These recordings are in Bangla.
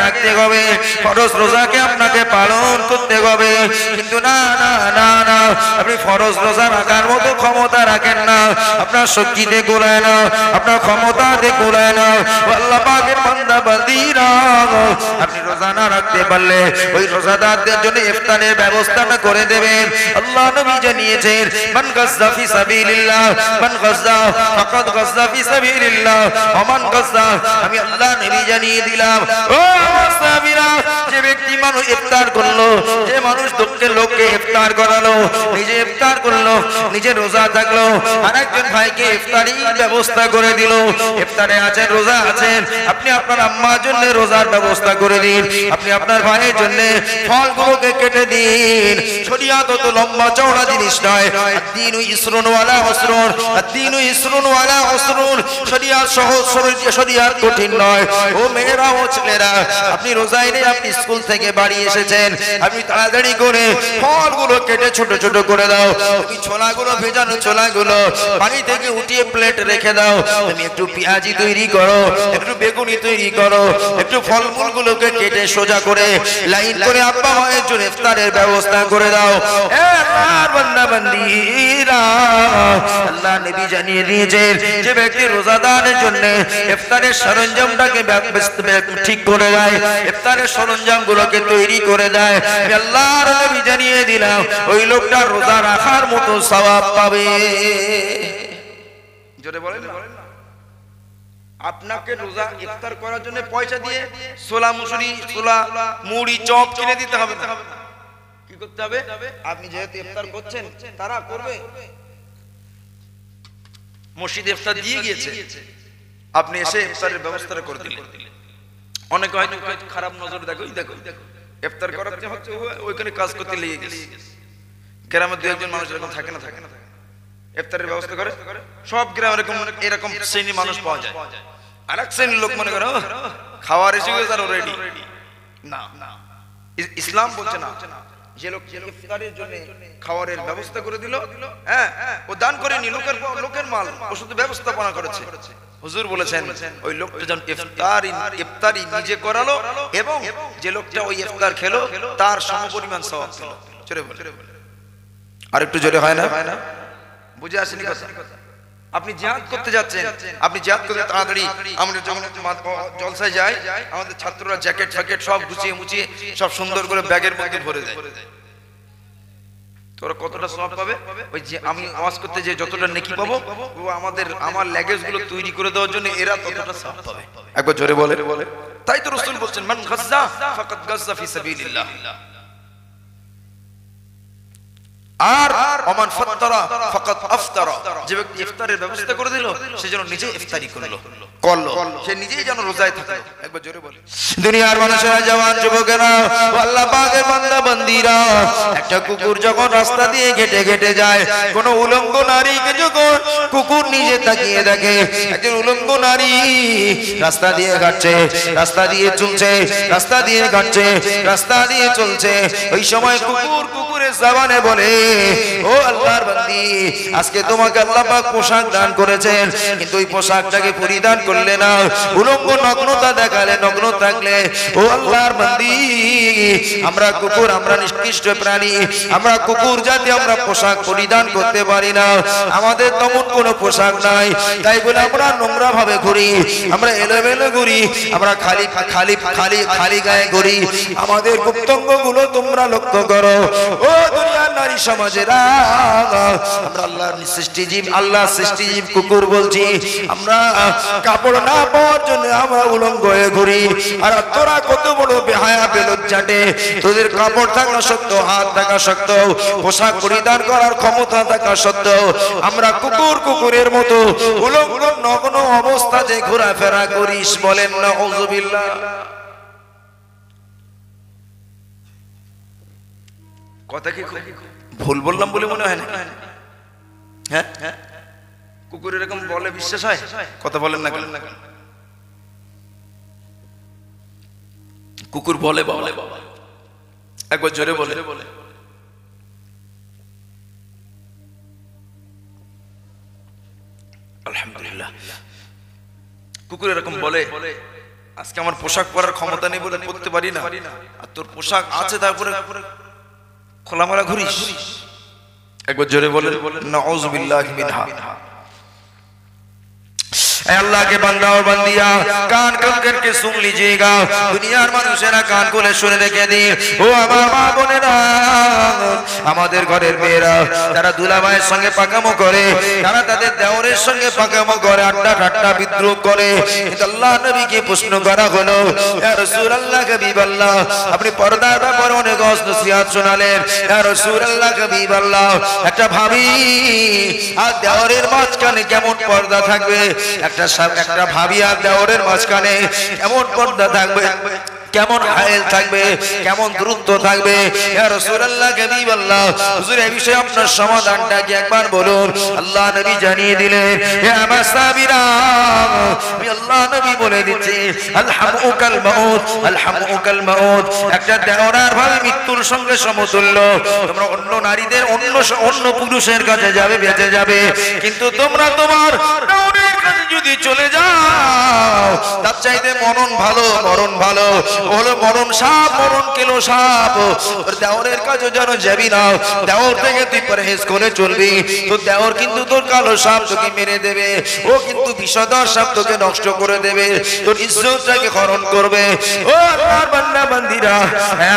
রাখতে হবে, ফরজ রোজাকে আপনাকে পালন করতে হবে। কিন্তু না না না না, আপনি ফরজ রোজা রাখার মতো ক্ষমতা রাখেন না, আপনার শক্তিতে গোলায় না, আপনার ক্ষমতাতে গোলায় না। আল্লাহ পাকের বান্দা বান্দীরা, আপনি রোজা না রাখতে পারলে ওই রোজাদারদের জন্য ইফতারের ব্যবস্থাটা করে দেবেন। আল্লাহ নবী জানিয়েছেন, মান গাযযা ফি সাবিলিল্লাহ, মান গাযযা ফাকাদ গাযযা ফি সাবিলিল্লাহ, ওয়া মান গাযযা, আমি আল্লাহ নবী জানিয়ে দিলাম, ও সাহাবীরা, যে ব্যক্তি মানুষ ইফতার করলো, যে মানুষ লোককে ইফতার করালো, নিজে ইফতার করলো, নিজে রোজা থাকলো, আরেকজন ভাইকে ইফতারির ব্যবস্থা করে দিল। ইফতারে আছেন, রোজা আছেন, আপনি আপনার আম্মার জন্য রোজার ব্যবস্থা করে দিন, আপনি আপনার ভাইয়ের জন্য ফলগুলোকে কেটে দিন। শরিয়াত তো লম্বা চওড়া জিনিস নয়, আদ-দীনু ইসরুন ওয়ালা উসরুন, আদ-দীনু ইসরুন ওয়ালা উসরুন, শরিয়াত সহজ সরল, শরিয়াত কঠিন নয়। ও মেয়েরা, ও ছেলেরা, আপনি রোজায় নেই, আপনি স্কুল থেকে বাড়ি এসেছেন, আপনি তাড়াতাড়ি করে ফলগুলো কেটে ছোট ছোট করে দাও। তুমি ছোলাগুলো, ভেজানো ছোলাগুলো বাড়ি থেকে উঠিয়ে প্লেট রেখে দাও। তুমি একটু পেঁয়াজি তৈরি করো, একটু বেগুনি তৈরি করো, একটু ফলমূলগুলোকে কেটে সোজা করে লাইন করে আব্বা মায়ের জন্য ইফতারের ব্যবস্থা করে দাও। আল্লাহর বান্দা বান্দীরা, আল্লাহ নবী জানিয়ে দিয়েছেন, যে ব্যক্তি রোজাদারের জন্য ইফতারের সরঞ্জামটাকে ঠিক করে দেয়, ইফতারের সরঞ্জামগুলোকে তৈরি করে দেয়, আল্লাহর নবী জানিয়ে দিলাম, ওই লোকটা রোজা রাখার মতো সওয়াব পাবে। জোরে বলেন না। আপনাকে রোজা ইফতার করার জন্য পয়সা দিয়ে ছোলা মুসুরি, ছোলা মুড়ি, চপ কিনে দিতে হবে না। কি করতে হবে? আপনি যেহেতু ইফতার করছেন, তারা করবে, মসজিদে ইফতার দিয়ে গিয়েছে, আপনি এসে ইফতারের ব্যবস্থাটা করে দিলেন। অনেকে হয়তো খারাপ নজর দেখো, দেখো ইফতার করাতে হচ্ছে, ওইখানে কাজ করতে লেগে গেছে। গ্রামের দু একজন মানুষ এরকম থাকে না, থাকে না, ইফতারের ব্যবস্থা করে। সব গ্রামে এরকম শ্রেণীর মানুষ পাওয়া যায়। আর এক শ্রেণীর লোক মনে করে খাওয়ার এসে গেছে আর রেডি না। ইসলাম বলছে না, যে লোক ইফতারের জন্য খাওয়ারের ব্যবস্থা করে দিল, হ্যাঁ, ও দান করেনি, লোকের মাল, ও শুধু ব্যবস্থাপনা করেছে। হুজুর বলেছেন, ওই লোকটা যেন ইফতারি নিজে করালো, এবং যে লোকটা ওই ইফতার খেলো তার সমপরিমাণ সওয়াব পেল। জোরে বলে, আর একটু জোরে হয় না? বুঝে আসেনি কথা? আপনি জিহাদ করতে যাচ্ছেন, আপনি জিহাদ করতে তাড়াতাড়ি, আমরা যখন জলসায় যাই, আমাদের ছাত্ররা জ্যাকেট ফ্যাকেট সব গুছিয়ে মুছিয়ে সব সুন্দর করে ব্যাগের মধ্যে ভরে দেয়। তোরা কতটা সওয়াব পাবে? ওই যে আমি আওয়াজ করতে যে যতটা নেকি পাবো, ও আমার ল্যাগেজ গুলো তৈরি করে দেওয়ার জন্য এরা ততটা সওয়াব পাবে। একবার জোরে বলে। তাই তো রাসূল বলছেন, মান গাযযা ফাকাদ গাযযা ফি সাবিলিল্লাহ। আর ওমান ফাত্তারা ফাকাদ আফতারা, যে ব্যক্তি ইফতারের ব্যবস্থা করে দিল, সে যেন নিজে ইফতারি করলো, সে নিজেই যেন রোজায় থাকলো। একবার জোরে বলে। দুনিয়ার মানুষেরা, জওয়ান যুবকেরা, আল্লাহ পাকের বান্দা বান্দীরা, একটা কুকুর যখন রাস্তা দিয়ে হেঁটে হেঁটে যায়, কোন উলঙ্গ নারীকে যখন কুকুর নিজে তাকিয়ে দেখে, একজন উলঙ্গ নারী রাস্তা দিয়ে হাঁটছে, রাস্তা দিয়ে চলছে, রাস্তা দিয়ে হাঁটছে, রাস্তা দিয়ে চলছে, ওই সময় কুকুরের জবানে বলে, ও আল্লাহর বান্দি, আজকে তোমাকে আল্লাহ পাক পোশাক দান করেছেন, কিন্তু ওই পোশাকটাকে পরিধান করলে না, উলঙ্গ নগ্নতা দেখালে, নগ্ন থাকলে, ও আল্লাহর বান্দি, আমরা কুকুর, আমরা নিকৃষ্ট প্রাণী, আমরা কুকুর জাতি, আমরা পোশাক পরিধান করতে পারি না, আমাদের তেমন কোনো পোশাক নাই, তাই বলে আমরা নোংরা ভাবে ঘুরি, আমরা এলোমেলো ঘুরি, আমরা খালি খালি খালি খালি গায়ে ঘুরি। আমাদের গুপ্তঙ্গ গুলো তোমরা লক্ষ্য করো, ও দুনিয়ার নারী সমাজেরা, আমরা আল্লাহর সৃষ্টিজীব, আল্লাহ সৃষ্টিজীব কুকুর বলছি, আমরা কাপড় না পাওয়ার জন্য আমরা উলঙ্গ হয়ে ঘুরি। আর তোরা কত বড় বেহায়া বেলজ্জাটে, তোদের কাপড় থাকা সত্ত্বেও, হাত থাকা সত্ত্বেও, পোশাক পরিধান করার ক্ষমতা থাকা সত্ত্বেও, আমরা কুকুরের মতো উলঙ্গ নগ্ন অবস্থাতে ঘোরাফেরা করিস। বলেন না আউযুবিল্লাহ। কথা কি ভুল বললাম বলে মনে হয় না? হ্যাঁ, কুকুর এরকম বলে বিশ্বাস হয়? কথা বলেন না কেন? কুকুর বলে বাবা, একবার জোরে বলে। আলহামদুলিল্লাহ। কুকুর এরকম বলে, আজকে আমার পোশাক পরার ক্ষমতা নেই বলে পরতে পারি না, আর তোর পোশাক আছে তারপরে খোলামেলা ঘুরিস। একবার জোরে বলেন নাউযুবিল্লাহি মিনহা। अल्लाह के बंदा और बंदिया कान खोल करके सुन लीजिएगा, दुनियार মানুষেরা কান খুলে শুনে রেখে দিন। ও আমার মা বোনেরা, আমাদের ঘরের মেয়েরা তারা দুলাভাইয়ের সঙ্গে পাকামো করে, তারা তাদের দেওরের সঙ্গে পাকামো করে, আড্ডা ঠাট্টা বিদ্রোহ করে। কিন্তু আল্লাহ নবীকে প্রশ্ন করা হলো, ইয়া রাসূলুল্লাহ হাবিবাল্লাহ, আপনি পর্দার ব্যাপারে অনেক নসিহত শোনালেন, ইয়া রাসূলুল্লাহ হাবিবাল্লাহ, একটা ভাবি আর দেওরের মাঝখানে কেমন পর্দা থাকবে, একটা ভাবি আর দেওরের মাঝখানে কেমন পর্দা থাকবে, কেমন হায়েল থাকবে, কেমন দূরত্ব থাকবে। ইয়া রাসূলুল্লাহ হাবিবাল্লাহ, হুজুর এই বিষয়ে আপনার সমাধানটা কি একবার বলুন। আল্লাহ নবী জানিয়ে দিলেন, হে আমার সাহাবীরা, আমি আল্লাহ নবী বলে দিচ্ছি, আলহামুকাল মাউত, আলহামুকাল মাউত, একটা দেওরার ভাবে মৃত্যুর সঙ্গে সমতুল্য। তোমরা অন্য নারীদের অন্য পুরুষের কাছে যাবে, বেঁচে যাবে, কিন্তু তোমরা তোমার দেওরের কাছে যদি চলে যাও, তার চাইতে মরণ ভালো, মরণ ভালো হলো মরণ সাপ, মরণ কেলো সাপ। দেওরের কাছে যেন যাবি না, দেওর থেকে তুই পরহেজ করে চলবি। তো দেওর কিন্তু তোর কালো সাপ তোকে মেরে দেবে, ও কিন্তু বিষধর সাপ তোকে নষ্ট করে দেবে, তোর ইজ্জতটাকে হরণ করবে। ও আল্লাহর বান্দা বান্দিরা,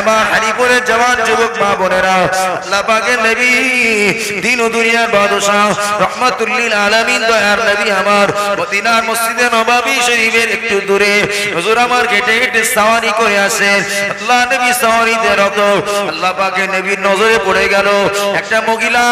আমার হারিপুরের জওয়ান যুবক মা বোনেরা, আল্লাহ পাকের নবী দিন ও দুনিয়ার বাদশা রহমাতুল লিল আলামিন দয়ার নবী আমার মদিনার মসজিদে নববী শরীফের একটু দূরে হুজুর আমার হেঁটে হেঁটে সাওয়ারি করে আসেন। আল্লাহ নবী সাওয়ারিতে রত, আল্লাহ পাকের নবীর নজরে পড়ে গেল একটা মহিলা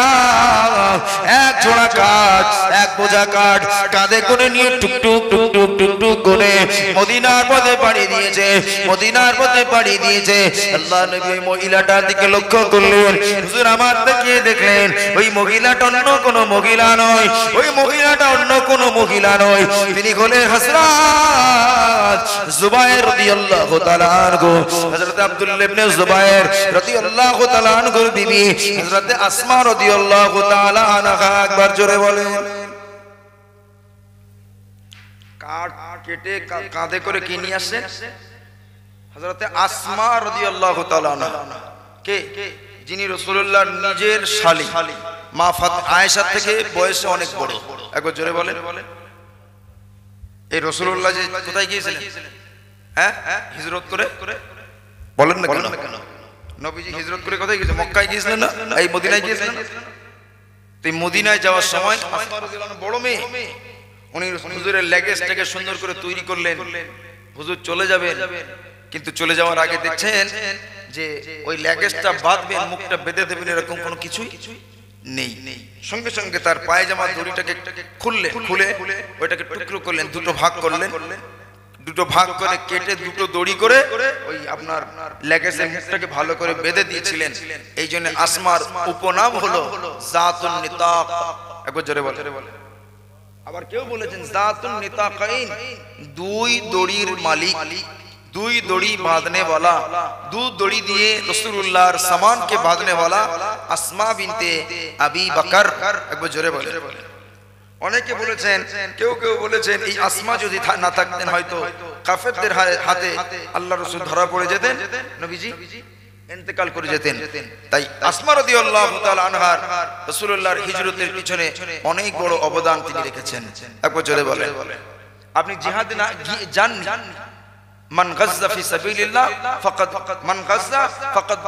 এক ঝোড়া কাঠ, এক বোঝা কাঠ কাঁধে করে নিয়ে টুকটুক টুকটুক টুকটুক করে মদিনার পথে পাড়ি দিয়েছে, মদিনার পথে পাড়ি দিয়েছে। আল্লাহ নবী ওই মহিলাটার দিকে লক্ষ্য করলেন, হুজুর আমার তাকিয়ে দেখলেন ওই মহিলাটা অন্য কোনো মহিলা নয়, ওই মহিলাটা অন্য কোনো মহিলা নয়, তিনি হলেন হযরত জুবায়ের রাদিয়াল্লাহু তাআলা আনহু, হযরত আব্দুল্লাহ ইবনে জুবায়ের রাদিয়াল্লাহু তাআলা আনহুর বিবি হযরত আসমা রাদিয়াল্লাহু তাআলা আনহা। একবার জোরে বলেন। কাঠ কেটে কাঁধে করে কি নিয়ে আসেন? হযরত আসমা রাদিয়াল্লাহু তাআলা আনহা। কে? যিনি রাসূলুল্লাহর নিজের শালী, মা আয়েশা থেকে বয়সে অনেক বড়। একবার জোরে বলেন। এই রাসূলুল্লাহ যে কোথায় গিয়েছিলেন? হ্যাঁ, হিজরত করে। বলেন না কেন? নবীজি হিজরত করে কোথায় গিয়েছিলেন? মক্কায় গিয়েছিলেন না? এই মদিনায় গিয়েছিলেন না? তো মদিনায় যাওয়ার সময় আসমা রাদিয়াল্লাহু আনহা বড় মেয়ে, উনি হুজুরের লেগেজটাকে সুন্দর করে তৈরি করলেন, হুজুর চলে যাবেন। কিন্তু চলে যাওয়ার আগে দেখছেন যে ওই লেগেজটা বাঁধবেন, মুখটা বেঁধে দেবেন, এরকম কোনো কিছুই নেই। সঙ্গে সঙ্গে তার পায়জামার দড়িটাকে খুলে ওইটাকে টুকরো করলেন, দুটো ভাগ করলেন, দুটো ভাগ করে কেটে দুটো দড়ি করে ওই আপনার লেগেজের মুখটাকে ভালো করে বেঁধে দিয়েছিলেন। এই জন্য আসমার উপনাম হলো জাতুন নিতাক। একবার জোরে বলে। আবার কেউ বলেছেন জাতুন নিতাকাইন, দুই দড়ির মালিক, দুই দড়ি বাঁধনে वाला, दो दड़ी दिए रसूलुल्लाहर सामान के बांधने वाला आसमा बिनते अबी बकर। একবার জোরে বলে। অনেকে বলেছেন, কেউ বলেছেন এই আসমা যদি না থাকতেন হয়তো কাফেরদের হাতে আল্লাহ রাসূল ধরা পড়ে যেতেন, নবীজি ইন্তেকাল করে যেতেন। তাই আসমা রাদিয়াল্লাহু তাআলা আনহার রাসূলুল্লাহর হিজরতের পিছনে অনেক বড় অবদান তিনি রেখেছেন। একবার জোরে বলে। আপনি জিহাদে না যাননি, মান গাজ্জা ফি সাবিলিল্লাহ ফাকাদ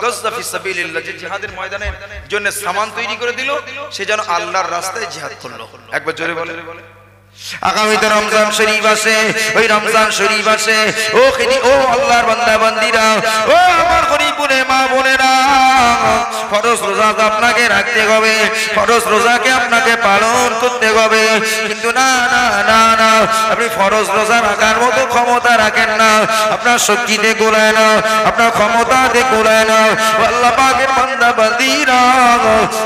গাজ্জা ফি সাবিলিল্লাহ, যে জিহাদের ময়দানের জন্য সামান তৈরি করে দিল, সে যেন আল্লাহর রাস্তায় জিহাদ করলো। একবার জোরে বলে। আগামীতে রমজান শরীফ আছে, ওই রমজান শরীফ আছে, ও আল্লাহর বান্দা বান্দিরা, ও আমার গরীবুনে মা বোনেরা, ফরজ রোজা আপনাকে রাখতে হবে, ফরজ রোজাকে আপনাকে পালন করতে হবে। কিন্তু না, আপনি ফরজ রোজা রাখার মতো ক্ষমতা রাখেন না, আপনার শক্তিতে গোলায় না, আপনার ক্ষমতাতে গোলায় না। আল্লাহ পাকের বান্দা বান্দিরা,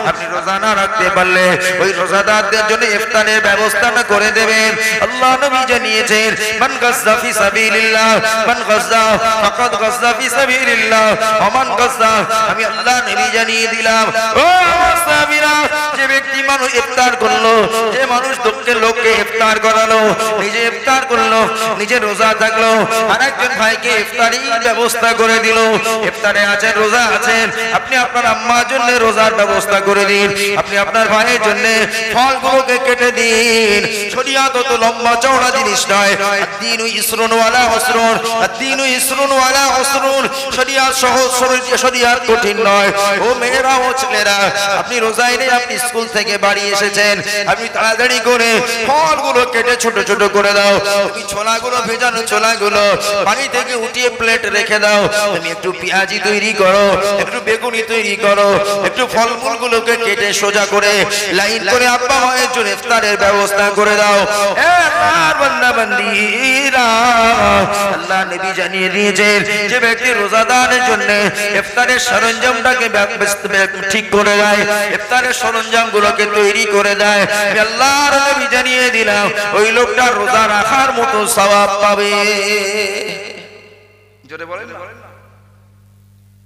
আপনি রোজা না রাখতে পারলে ওই রোজাদারদের জন্য ইফতারের ব্যবস্থাটা করে দেবেন। আল্লাহ নবী জানিয়েছেন, মান গাজ্জা ফি সাবিলিল্লাহ, মান গাজ্জা ফাকাদ গাজ্জা ফি সাবিলিল্লাহ, ওয়া মান গাজ্জা, আমি আল্লাহ নবী জানি জানিয়ে দিলাম ও আমার সাহাবীরা, যে ব্যক্তি মানুষ ইফতার করলো, যে মানুষ দুঃখের লোককে ইফতার করালো, নিজে ইফতার করলো, নিজে রোজা থাকলো, আরেকজন ভাইকে ইফতারি ব্যবস্থা করে দিল। ইফতারে আছেন, রোজা আছেন, আপনি আপনার আম্মার জন্য রোজার ব্যবস্থা করে দিন, আপনি আপনার ভাইয়ের জন্য ফলগুলোকে কেটে দিন। শরীয়ত তো লম্বা চওড়া জিনিস নয়। আদ-দীনু ইসরুন ওয়ালা উসরুন, আদ-দীনু ইসরুন ওয়ালা উসরুন। শরীয়ত সহজ সরল, শরীয়ত কঠিন নয়। ও মেয়েরা, ও ছেলেরা, আপনি রোজায় নেই, আপনি স্কুল থেকে বাড়ি এসেছেন, আপনি তাড়াতাড়ি করে ফলগুলো কেটে ছোট ছোট করে দাও। তুমি ছোলাগুলো, ভেজানো ছোলাগুলো পানি থেকে উঠিয়ে প্লেট রেখে দাও। তুমি একটু পেঁয়াজি তৈরি করো, একটু বেগুনি তৈরি করো, একটু ফলমূলগুলোকে কেটে সোজা করে লাইন করে আব্বা মায়ের জন্য ইফতারের ব্যবস্থা করে দাও। আল্লাহর বান্দা বান্দীরা, আল্লাহ নবী জানিয়ে দিয়েছেন, যে ব্যক্তি রোজাদারের জন্য ইফতারের সরঞ্জামটাকে ঠিক করে দেয়, ইফতারের সরঞ্জামগুলোকে তৈরি করে দেয়, আল্লাহর নবী জানিয়ে দিলাম ওই লোকটা রোজা রাখার মতো সওয়াব পাবে। জোরে বলেন না।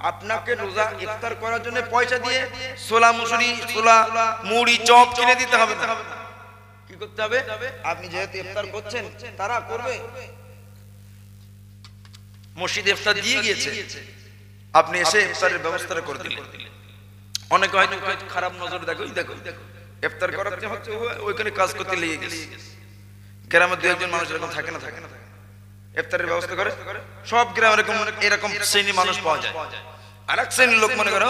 আপনাকে রোজা ইফতার করার জন্য পয়সা দিয়ে ছোলা মুসুরি, ছোলা মুড়ি, চপ কিনে দিতে হবে না। কি করতে হবে? আপনি যেহেতু ইফতার করছেন, তারা করবে, মসজিদে ইফতার দিয়ে গিয়েছে, আপনি এসে ইফতারের ব্যবস্থাটা করে দিলেন। অনেকে হয়তো খারাপ নজর দেখো, দেখো ইফতার করাতে হচ্ছে ওইখানে কাজ করতে লেগে গেছে। গ্রামের দু একজন মানুষ এরকম থাকে না, থাকে না, ইফতারের ব্যবস্থা করে। সব গ্রামে এরকম শ্রেণী মানুষ পাওয়া যায়। আর এক শ্রেণীর লোক মনে করো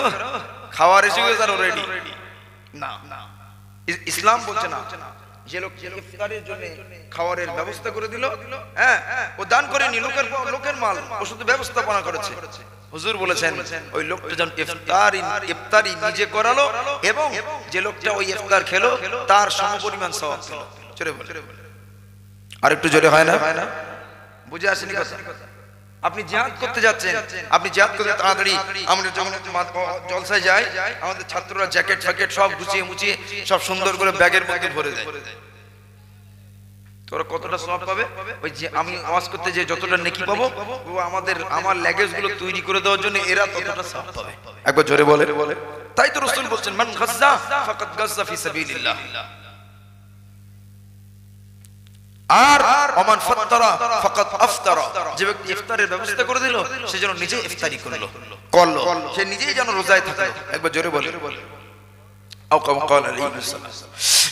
খাওয়ার এসে গেছে আর রেডি না। ইসলাম বলছে না, যে লোক ইফতারের জন্য খাওয়ারের ব্যবস্থা করে দিল, হ্যাঁ, ও দান করেনি, লোকের মাল ও শুধু ব্যবস্থাপনা করেছে। হুজুর বলেছেন ওই লোকটা যেন ইফতারি নিজে করালো, এবং যে লোকটা ওই ইফতার খেলো তার সমপরিমাণ সওয়াব পেল। জোরে বলে, আর একটু জোরে হয় না? বুঝে আসেনি কথা? আপনি জিহাদ করতে যাচ্ছেন, আপনি জিহাদ করতে তাড়াতাড়ি, আমরা যখন জলসায় যাই, আমাদের ছাত্ররা জ্যাকেট ফ্যাকেট সব গুছিয়ে মুছিয়ে সব সুন্দর করে ব্যাগের মধ্যে ভরে দেয়। তোরা কতটা সওয়াব পাবে? ওই যে আমি ওয়াজ করতে যে যতটা নেকি পাবো, ও আমার ল্যাগেজ গুলো তৈরি করে দেওয়ার জন্য এরা ততটা সওয়াব পাবে। একবার জোরে বলে। তাই তো রাসূল বলছেন, মান গাজ্জা ফাকাদ গাজ্জা ফি সাবিলিল্লাহ। আর ওমান ফাত্তারা ফাকাদ আফতারা, যে ব্যক্তি ইফতারের ব্যবস্থা করে দিল সে যেন নিজে ইফতারি করলো, সে নিজেই যেন রোজায় থাকলো। একবার জোরে বলে।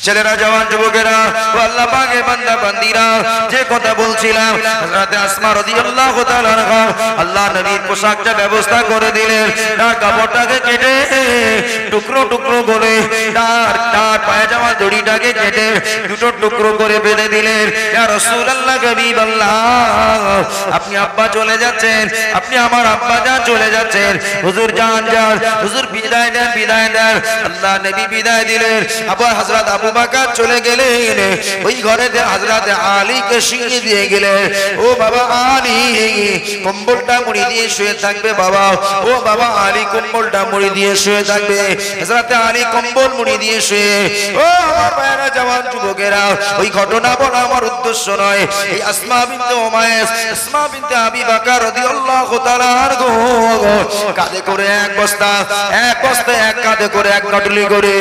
ছেলেরা, জওয়ান যুবকেরা, আল্লাহ পাকের বান্দা বান্দীরা, যে কথা বলছিলাম, হযরত আসমা রাদিয়াল্লাহু তাআলা আনহা আল্লাহ নবীর পোশাকটা ব্যবস্থা করে দিলেন। তার কাপড়টাকে কেটে টুকরো টুকরো করে, তার পায়জামা দড়িটাকে কেটে দুটো টুকরো করে বেঁধে দিলেন। ইয়া রাসূলুল্লাহ, হাবিবাল্লাহ, আপনি আব্বা চলে যাচ্ছেন, আপনি আমার আব্বা যান চলে যাচ্ছেন, হুজুর যান, হুজুর বিদায় দেন, বিদায় দেন। আল্লাহ নবী বিদায় দিলেন। আবার হযরত আবু বকর চলে গেলেন, ওই ঘরে হযরত আলীকে শিখিয়ে দিয়ে গেলেন, ও বাবা আলী, কম্বলটা মুড়ি দিয়ে শুয়ে থাকবে বাবা, ও বাবা আলী কম্বলটা মুড়ি দিয়ে শুয়ে থাকবে। হযরত আলী কম্বল মুড়ি দিয়ে শুয়ে, ও আমার ভাইরা, জওয়ান যুবকেরা, ওই ঘটনা বলা আমার উদ্দেশ্য নয়। এই আসমা বিনতে উমাইস, আসমা বিনতে আবি বকর রাদিয়াল্লাহু তাআলা আনহু কাঁধে করে এক বস্তা, এক কাঁধে করে এক কাটলি করে,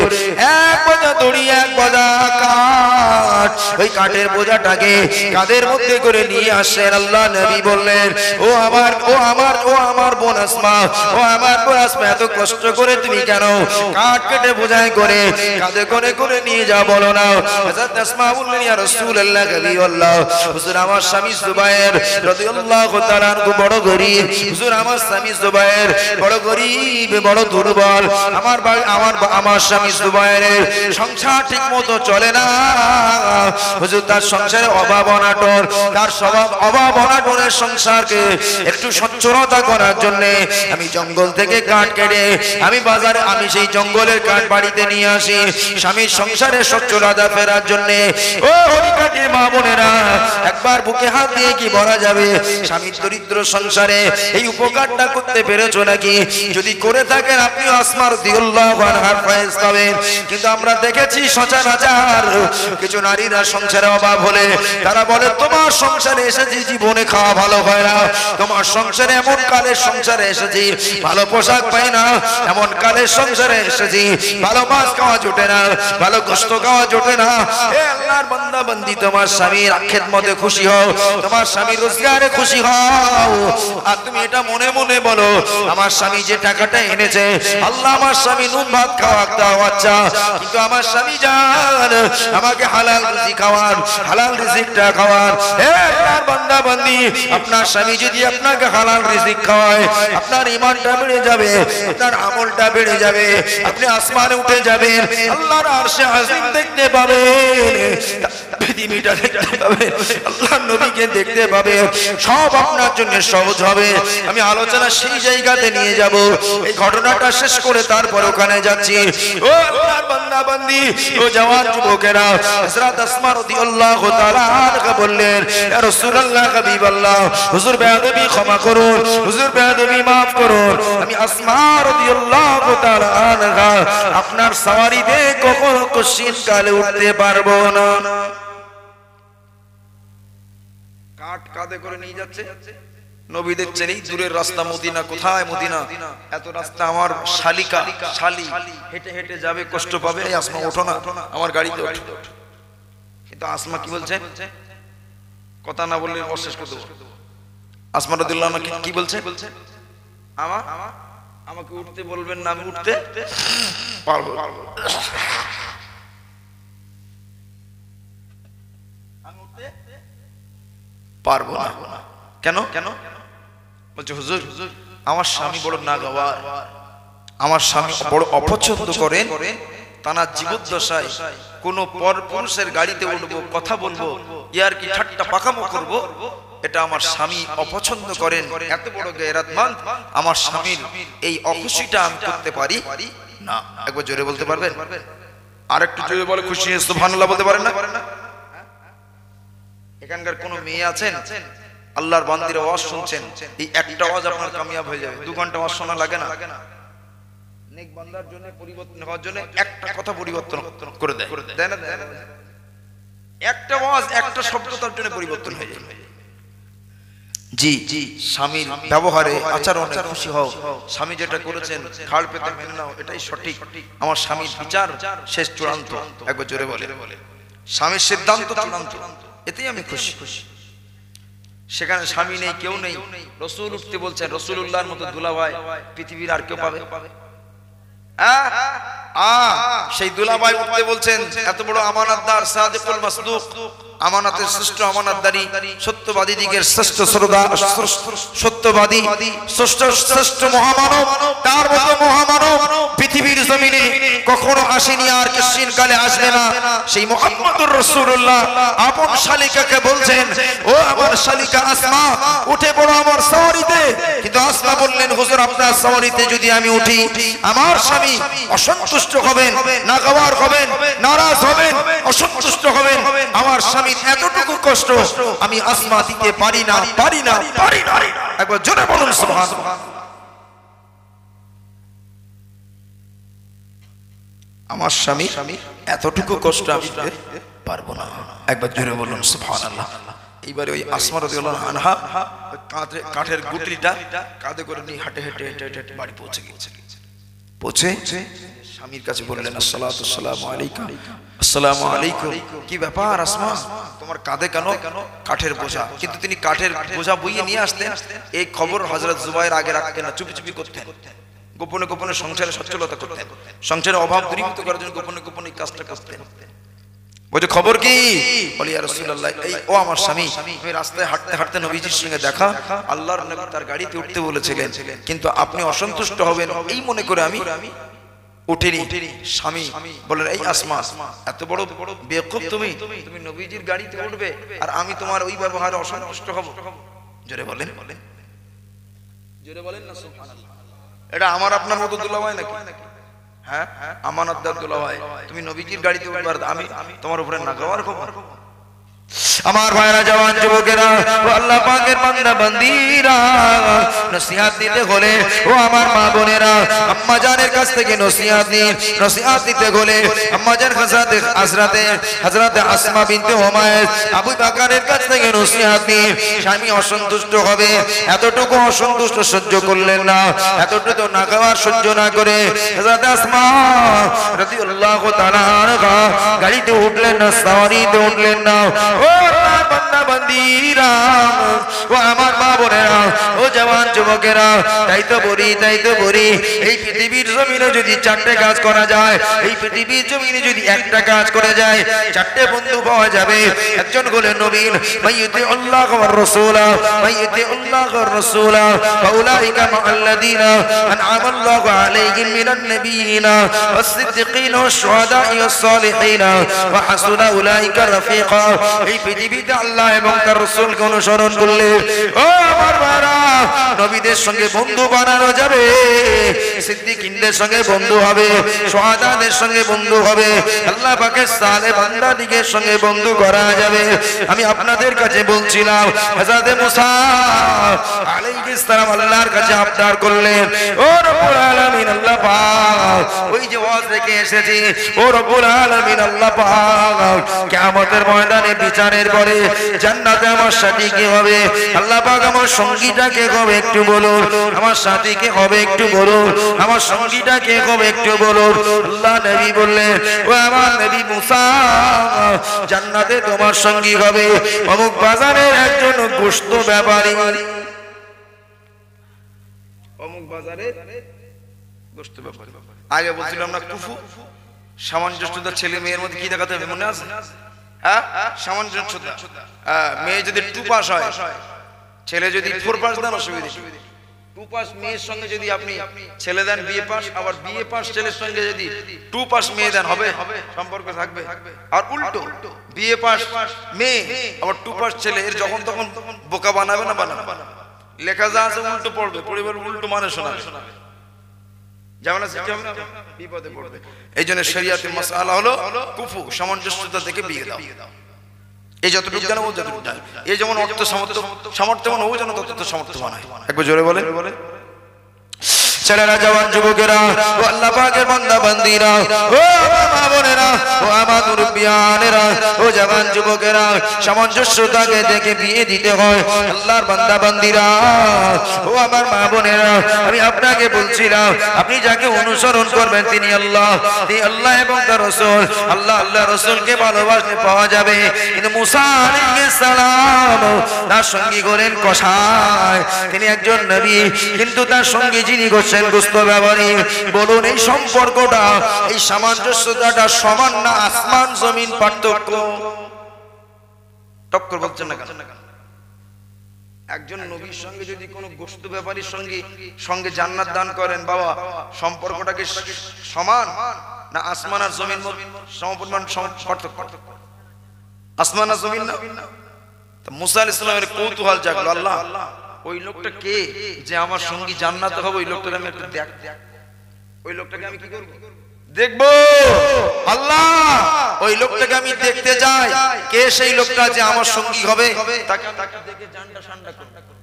এক বোঝা দড়ি, এক বোঝা কাঠ, ওই কাঠের বোঝাটাকে কাঁধের মধ্যে করে নিয়ে আসেন। আল্লাহ নবী বললেন, ও আমার বোন আসমা, ও আমার বোন আসমা, এত কষ্ট করে তুমি কেন কাঠ কেটে বোঝাই করে কাঁধে করে করে নিয়ে যাও, বলো না? হযরত আসমা বললেন, ইয়া রাসূলুল্লাহ, হাবিবাল্লাহ, হুজুর আমার স্বামী জুবায়ের রাদিয়াল্লাহু তাআলা আনহু বড় গরীব, হুজুর আমার স্বামী জুবায়ের বড় গরীব, বড় দুর্বল, আমার স্বামী জুবায়েরের সংসার ঠিক মতো চলে না, হুজুর তার সংসারে অভাব অনাটন, তার স্বভাব অভাব অনাটনের সংসারকে একটু সচ্ছলতা করার জন্য আমি জঙ্গল থেকে কাঠ কেটে আমি সেই জঙ্গলের কাঠ বাড়িতে নিয়ে আসি স্বামীর সংসারে সচ্ছলতা ফেরার জন্য। ও হরিকাটির মা বোনেরা, একবার বুকে হাত দিয়ে কি বলা যাবে, স্বামীর দরিদ্র সংসারে এই উপকারটা করতে পেরেছো নাকি? যদি করে থাকেন আপনি আসমা রাদিয়াল্লাহু আনহার ফয়েজ পাবেন। কিন্তু আমরা দেখেছি সচরাচর কিছু নারীরা সংসারে অভাব হলে তারা বলে তোমার সংসারে এসেছি জীবনে খাওয়া ভালো হয় না, তোমার সংসারে এমন কালের সংসারে এসেছি ভালো পোশাক পাই না, এমন কালের সংসারে এসেছি ভালো মাছ খাওয়া জোটে না, ভালো গোশত খাওয়া জোটে না। হে আল্লাহর বান্দা বান্দি, তোমার স্বামীর খেদমতে খুশি হও, তোমার স্বামীর রোজগারে খুশি হও। আর তুমি এটা মনে মনে বলো, আমার স্বামী যে টাকাটা এনেছে, আল্লাহ আমার স্বামী নুন ভাত খাওয়াচ্ছা, কিন্তু আমার স্বামী জান আমাকে হালাল রুজি খাওয়ান, হালাল রিজিকটা খাওয়ান। হে আল্লাহর বান্দা বান্দি, আপনার স্বামী যদি আপনাকে হালাল রিজিক খাওয়ায়, আপনার ঈমানটা বেড়ে যাবে, আপনার আমলটা বেড়ে যাবে, আপনি আসমানে উঠে যাবেন, আল্লাহর আরশে আজিম দেখতে পাবেন, পৃথিবীটা দেখতে পাবেন, আল্লাহর নবীকে দেখতে পাবেন, সব আপনার জন্য সহজ হবে। আমি আলোচনা সেই জায়গাতে নিয়ে যাব। এই ঘটনাটা শেষ করে তারপর ওখানে যাচ্ছি। ও আল্লাহর বান্দা বান্দি, ও জওয়ান যুবকেরা, হযরত আসমা রাদিয়াল্লাহু তাআলা আনহা বললেন, ইয়া রাসূলুল্লাহ, হাবিবাল্লাহ, হুজুর বেয়াদবি ক্ষমা করুন, হুজুর বেয়াদবি maaf করুন। আমি আসমা রাদিয়াল্লাহু তাআলা আনহা আপনার সওয়ারিতে কখনো কোশ্চিন কালে উঠতে পারবো না। কাঠ কাঁধে করে নিয়ে যাচ্ছে, নবী দেখছেন এই দূরের রাস্তা মদিনা, কোথায় মদিনা, এত রাস্তা আমার শালি হেঁটে হেঁটে যাবে, কষ্ট পাবে, এই আসমা ওঠো না, আমার গাড়িতে ওঠো। কিন্তু আসমা কি বলছে? কথা না বললে অশেষ করে দেবো। আসমা রাদিয়াল্লাহু আনহা কি বলছে? আমাকে উঠতে বলবেন না, আমি উঠতে পারবো, পারবো না। কেন? বলছে হুজুর আমার স্বামী বড় নাগাওয়ার, আমার স্বামী বড় অপছন্দ করেন, তানার জীবদ্দশায় কোন পর পুরুষের গাড়িতে উঠবো, কথা বলবো, ইয়ার কি ঠাট্টা পাকামো করবো, এটা আমার স্বামী অপছন্দ করেন। এত বড় গায়রাতমন্দ আমার স্বামীর এই অখুশিটা আমি করতে পারি না। একবার জোরে বলতে পারবেন? আর একটু জোরে বলে খুশি হয়ে সুবহানাল্লাহ বলতে পারেন না? এখানকার কোন মেয়ে আছেন আল্লাহর বান্দির আওয়াজ শুনছেন, এই একটা আওয়াজ আপনার কামিয়াব হয়ে যাবে। 2 ঘন্টা আওয়াজ শোনা লাগে না। নেক বান্দার জন্য পরিবর্তন হওয়ার জন্য একটা কথা পরিবর্তন করে দেয়, দেয় না? একটা আওয়াজ, একটা শব্দ তার জন্য পরিবর্তন হয়ে যায়। জি স্বামীর ব্যবহারে আচরণে খুশি হও, স্বামী যেটা করেছেন ঘাড় পেতে মেনে নাও, এটাই সঠিক। আমার স্বামীর বিচার শেষ, চূড়ান্ত। একবার জোরে বলে, স্বামীর সিদ্ধান্ত চূড়ান্ত, এতেই আমি খুশি। সেখানে স্বামী নেই, কেউ নেই, রাসূল উঠতে বলছেন, রাসূলুল্লাহর মতো দুলাভাই পৃথিবীর আর কেউ পাবে? সেই দুলাভাই উঠতে বলছেন, এত বড় আমানতদার, সাদিকুল মাসদুক, আমানতের শ্রেষ্ঠ আমানতদারি, সত্যবাদী দিগের শ্রেষ্ঠ সত্যবাদী, শ্রেষ্ঠ মহামানব, তার মতো মহামানব পৃথিবীর জমিনে কখনো আসেনি, আর কিসিন কালে আসবে না। সেই মুহাম্মদুর রাসূলুল্লাহ আপন শালিকাকে বলছেন, ও আমার শালিকা আসমা, উঠে পড়ো আমার সওয়ারিতে। কিন্তু আসমা বললেন, হুজুর আপনার সওয়ারিতে যদি আমি উঠি, আমার স্বামী অসন্তুষ্ট হবেন, নাগাওয়ার হবেন, নারাজ হবেন, অসন্তুষ্ট হবেন। আমার স্বামীর এতটুকু কষ্ট আমি আসমা দিতে পারি না। একবার জোরে বলুন সুবহানাল্লাহ। আমার স্বামী এতটুকু কষ্ট আমি দিতে পারবো না। একবার জোরে বলুন সুবহানাল্লাহ। এইবারে ওই আসমা রাদিয়াল্লাহু আনহা কাঠের গুটলিটা কাঁধে করে নিয়ে হেঁটে হেঁটে বাড়ি পৌঁছে গিয়েছে। স্বামীর কাছে বললেন, আসসালাতু আসসালামু আলাইকুম। আসসালামু আলাইকুম। কি ব্যাপার আসমা, তোমার কাঁধে কেন কাঠের বোঝা? কিন্তু তিনি কাঠের বোঝা বইয়ে নিয়ে আসতেন, এই খবর হযরত জুবাইর আগে রাখতেন না, চুপি করতেন, গোপনে গোপনে সংসারে সচ্ছলতা করতেন, সংসারের অভাব দূরীভূত করার জন্য গোপনে গোপনে এই কাজটা করতেন। বলছে খবর কি? বলি ইয়া রাসূলুল্লাহ, এই ও আমার স্বামী, আমি রাস্তায় হাঁটতে নবীজির সঙ্গে দেখা, আল্লাহর নবী তার গাড়িতে উঠতে বলেছিলেন, কিন্তু আপনি অসন্তুষ্ট হবেন এই মনে করে আমি উঠিনি। স্বামী বললেন, এই আসমা, এত বড় বেকুব তুমি নবীজির গাড়িতে উঠবে আর আমি তোমার ওই ব্যবহারে অসন্তুষ্ট হব? জোরে বলেন না সুবহানাল্লাহ। এটা আমার আপনার মতো দুলাভাই নাকি? হ্যাঁ, আমানতদার দুলাভাই, তুমি নবীজির গাড়িতে উঠবে আর আমি তোমার উপরে নাগাওয়ার খবর? আমার ভাইরা জওয়ান যুবকেরা ও আল্লাহ পাকের বান্দা বান্দীরা নসিহত দিতে হলে ও আমার মা বোনেরা আম্মা জানের কাছ থেকে নসিহত নিন নসিহত দিতে হলে আম্মা জান হযরতে আসমা বিনতে হুমায়র আবু বকরের কাছ থেকে নসিহত নিন স্বামী অসন্তুষ্ট হবে এতটুকু অসন্তুষ্ট সহ্য করলেন না এতটুকু না খাওয়ার সহ্য না করে হযরত আসমা রাদিয়াল্লাহু তাআলা আনহা গাড়িতে উঠলেন না সাওয়ারিতে উঠলেন না ও আল্লাহর বান্দা বান্দীরা ও আমার মা বোনেরা ও জওয়ান যুবকেরা তাই তো বলি এই পৃথিবীর জমিনে যদি চারটে কাজ করা যায় এই পৃথিবীর জমিনে যদি একটা কাজ করে যায় চারটে বন্ধু পাওয়া যাবে একজন হলেন নবীন মাইয়ুতি আল্লাহ ওয়া রাসূলা মাইয়ুতি আল্লাহ ওয়া রাসূলা ফাউলাইকা মাআল্লাযীনা আন'আমা আল্লাহু আলাইহিম মিনান নাবিয়িনা ওয়াস-সিদ্দিকিনা ওয়াশ-শুহাদা'i ওয়াস-সালিহিনা ওয়া হাসুনা উলাইকা রাফীকা এই পৃথিবীতে আল্লাহ এবং তার রাসূলকে অনুসরণ করলে ও আমার ভাইরা নবীদের সঙ্গে বন্ধু বানানো যাবে সিদ্দিকিনদের সঙ্গে বন্ধু হবে শুহাদাদের সঙ্গে বন্ধু হবে আল্লাহ পাকের সালেহ বান্দাদিগের সঙ্গে বন্ধু করা যাবে আমি আপনাদের কাছে বলছিলাম হযরত মুসা আলাইহিস সালাম আল্লাহর কাছে আবদার করলেন ও রব্বুল আলামিন আল্লাহ পাক ওই যে ওয়াজ রেখে এসেছি ও রব্বুল আলামিন আল্লাহ পাক কিয়ামতের ময়দানে বিচারের পরে জান্নাতে আমার সাথী কি হবে আল্লাহ পাক আমার সঙ্গীটা কে হবে একটু বলুন আমার সাথী কে হবে একটু বলুন আমার সঙ্গীটা কে হবে একটু বলুন আল্লাহ নবী বললেন ও আমার নবী মুসা জান্নাতে তোমার সঙ্গী হবে অমুক বাজারের একজন গোশত ব্যাপারী অমুক বাজারের গোশত ব্যাপারী আগে বলছিলাম না কুফু সামঞ্জস্যতা ছেলে মেয়ের মধ্যে কি দেখাতে হবে মনে আছে হ্যাঁ সামঞ্জস্যতা মেয়ে যদি 2 পাস হয় ছেলে যদি 4 পাস দেন অসুবিধা 2 পাস মেয়ের সঙ্গে যদি আপনি ছেলে দেন বিএ পাস আবার বিএ পাস ছেলের সঙ্গে যদি 2 পাস মেয়ে দেন হবে সম্পর্ক থাকবে আর উল্টো বিএ পাস মেয়ে আবার 2 পাস ছেলে এর যখন তখন বোকা বানাবে না বানাবে লেখা যা আছে উল্টো পড়বে পরিবার উল্টো মানে শোনাবে জামানা সিস্টেম বিপদে পড়বে এইজন্য শরীয়তের মাসআলা হলো কুফু সামঞ্জস্যতা থেকে বিয়ে দাও এই যতটুকু জানো ও যতটুকু জানো এই যেমন অর্থ সামর্থ্যবান ও যেন ততটুকু সামর্থ্যবান হয় একবার জোরে বলে ছেলেরা জওয়ান যুবকেরা ও আল্লাহ পাকের বান্দা বান্দীরা ও মা বোনেরা ও আমার মুরব্বিয়ানেরা ও জওয়ান যুবকেরা সামঞ্জস্যতাকে দেখে বিয়ে দিতে হয় আল্লাহর বান্দা বান্দীরা ও আমার মা বোনেরা আমি আপনাকে বলছিলাম আপনি যাকে অনুসরণ করবেন তিনি আল্লাহ এবং তার রাসূল আল্লাহ রাসূলকে ভালোবাসলে পাওয়া যাবে কিন্তু মুসা আলাইহিস সালাম তার সঙ্গী করেন কসাই তিনি একজন নবী কিন্তু তার সঙ্গী যিনি গোশত ব্যাপারী বলুন এই সম্পর্কটা এই সামঞ্জস্যতাটা সমান না আসমান জমিন পার্থক্য টক্কর বলছেন না কেন একজন নবীর সঙ্গে যদি কোনো গোশত ব্যাপারীর সঙ্গে জান্নাত দান করেন বাবা সম্পর্কটা কি সমান না আসমান আর জমিন সমপরিমাণ পার্থক্য আসমান আর জমিন না মুসা আলাইহিস সালামের কৌতূহল জাগলো আল্লাহ ওই লোকটা কে যে আমার সঙ্গী জান্নাতে হবে ওই লোকটাকে আমি একটু দেখ ওই লোকটাকে আমি কি করব দেখবো আল্লাহ ওই লোকটাকে আমি দেখতে যাই কে সেই লোকটা যে আমার সঙ্গী হবে তাকে দেখে জানটা ঠান্ডা করব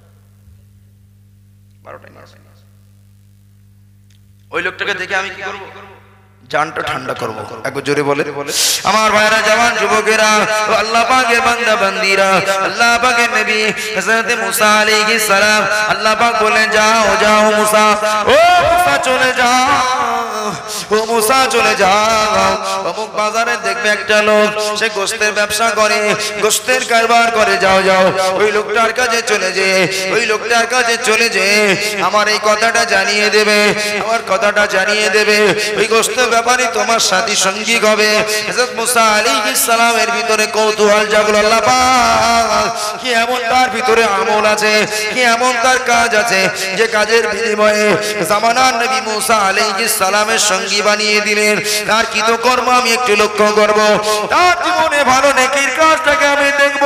12টা ওই লোকটাকে দেখে আমি কি করব জানটা ঠান্ডা করব একবার জোরে বলে আমার ভাইরা জওয়ান যুবকেরা ও আল্লাহ পাকের বান্দা বান্দীরা আল্লাহ পাকের নবী হযরত মুসা আলাইহিস সালাম আল্লাহ পাক বলেন যাও মুসা ও মুসা চলে যাও ও মুসা চলে যাও অমুক বাজারে দেখবে একটা লোক সে গোশতের ব্যবসা করে গোশতের কারবার করে যাও ওই লোকটার কাছে চলে যে আমার এই কথাটা জানিয়ে দেবে ওই গোশত ব্যাপারী তোমার সাথী সঙ্গী হবে হযরত মুসা আলাইহিস সালামের ভিতরে কৌতূহল জাগলো আল্লাহ পাক কি এমন তার ভিতরে আমল আছে কি এমন তার কাজ আছে যে কাজের বিনিময়ে জামানার নবী মুসা আলাইহিস সালামের সঙ্গী বানিয়ে দিলেন। তার কৃতকর্ম আমি একটু লক্ষ্য করব, তার জীবনে ভালো নেকির কাজটাকে আমি দেখব।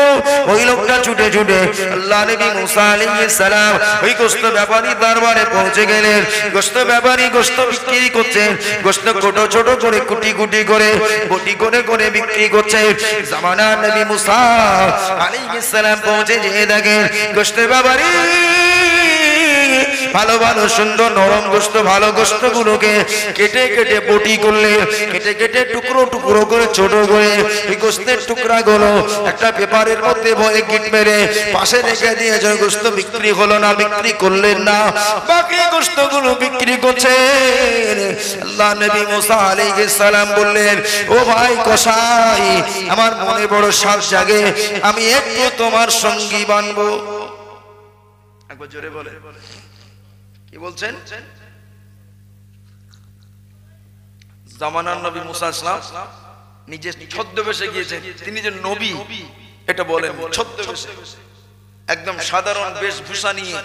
ওই লোকটা ছুটে ছুটে আল্লাহ নবী মুসা আলাইহিস সালাম ওই গোশত ব্যাপারী দরবারে পৌঁছে গেলেন। গোশত ব্যাপারী গোশত বিক্রি করছেন, গোশত ছোট ছোট করে কুটি কুটি করে বটি করে করে বিক্রি করছে। জামানা নবী মুসা আলাইহিস সালাম পৌঁছে যেয়ে দেখেন গোশত ব্যাপারী ভালো ভালো সুন্দর নরম গোশত ভালো গোশত গুলোকে কেটে কেটে বটি করলে, কেটে কেটে টুকরো টুকরো করে ছোট করে এই গোশতের টুকরা গুলো একটা পেপারের মধ্যে ভরে গিট মেরে পাশে রেখে দিয়ে গোশত বিক্রি হলো না, বিক্রি করলেন না, বাকি গোশত গুলো বিক্রি করছেন। আল্লাহ নবী মুসা আলাইহিস সালাম বললেন, ও ভাই কসাই, আমার মনে বড় সাহস জাগে, আমি একটু তোমার সঙ্গী বানবো। একবার জোরে বলে কি বলছেন? জামানার নবী মুসা আলাইহিস সালাম নিজে ছদ্মবেশে গিয়েছেন, তিনি যে নবী এটা বলেন ছদ্মবেশে, একদম সাধারণ বেশভূষা নিয়ে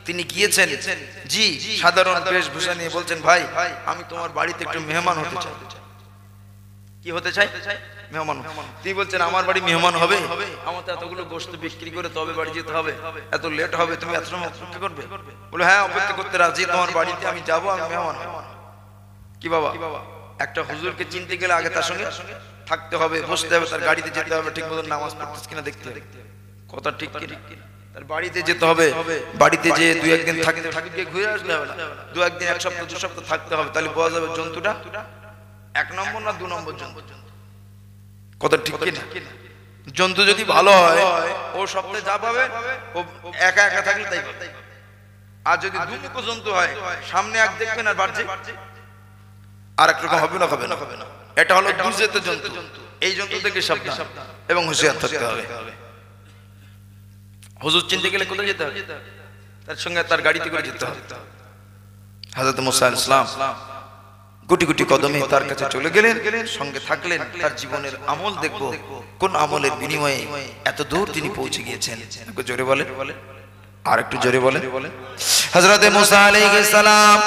তিনি গিয়েছেন। জি, সাধারণ বেশভূষা নিয়ে বলছেন, ভাই আমি তোমার বাড়িতে একটু মেহমান হতে চাই। কি হতে চাই? মেহমান। তিনি বলছেন, আমার বাড়ি মেহমান হবে, আমার তো এতগুলো গোশত বিক্রি করে তবে বাড়ি যেতে হবে, এত লেট হবে, তুমি এত সময় অপেক্ষা করবে? বলে, হ্যাঁ অপেক্ষা করতে রাজি, তোমার বাড়িতে আমি যাবো, আমি মেহমান হব। কি বাবা, একটা হুজুরকে চিনতে গেলে আগে তার সঙ্গে থাকতে হবে, বসতে হবে, তার গাড়িতে যেতে হবে, ঠিক মতো নামাজ পড়তেছ কিনা দেখতে হবে, কথা ঠিক কিনা, তার বাড়িতে যেতে হবে, বাড়িতে যে দুই একদিন থাকতে গিয়ে ঘুরে আসলে হবে না, দু একদিন এক সপ্তাহ দু সপ্তাহ থাকতে হবে, তাহলে বোঝা যাবে জন্তুটা এক নম্বর না দু নম্বর জন্তু, কথা ঠিক কিনা। জন্তু যদি ভালো হয় ও সপ্তাহে যা পাবে ও একা একা থাকলে তাই পাবে, আর যদি দুমুখ জন্তু হয় সামনে এক দেখবেন আর বাড়ছে আর এক রকম হবে না, হবে না, হবে না। এটা হলো দুর্জেত জন্তু, এই জন্তু থেকে সাবধান এবং হুঁশিয়ার থাকতে হবে। হুজুর চিনতে গেলে কোথায় যেতে হবে? তার সঙ্গে তার গাড়িতে করে যেতে হবে। হযরত মুসা আলাইহিস সালাম গুটি গুটি কদমে তার কাছে চলে গেলেন, সঙ্গে থাকলেন, তার জীবনের আমল দেখবো, কোন আমলের বিনিময়ে এত দূর তিনি পৌঁছে গিয়েছেন। একটু জোরে বলে, আর একটু জোরে বলে। হযরত মুসা আলাইহিস সালাম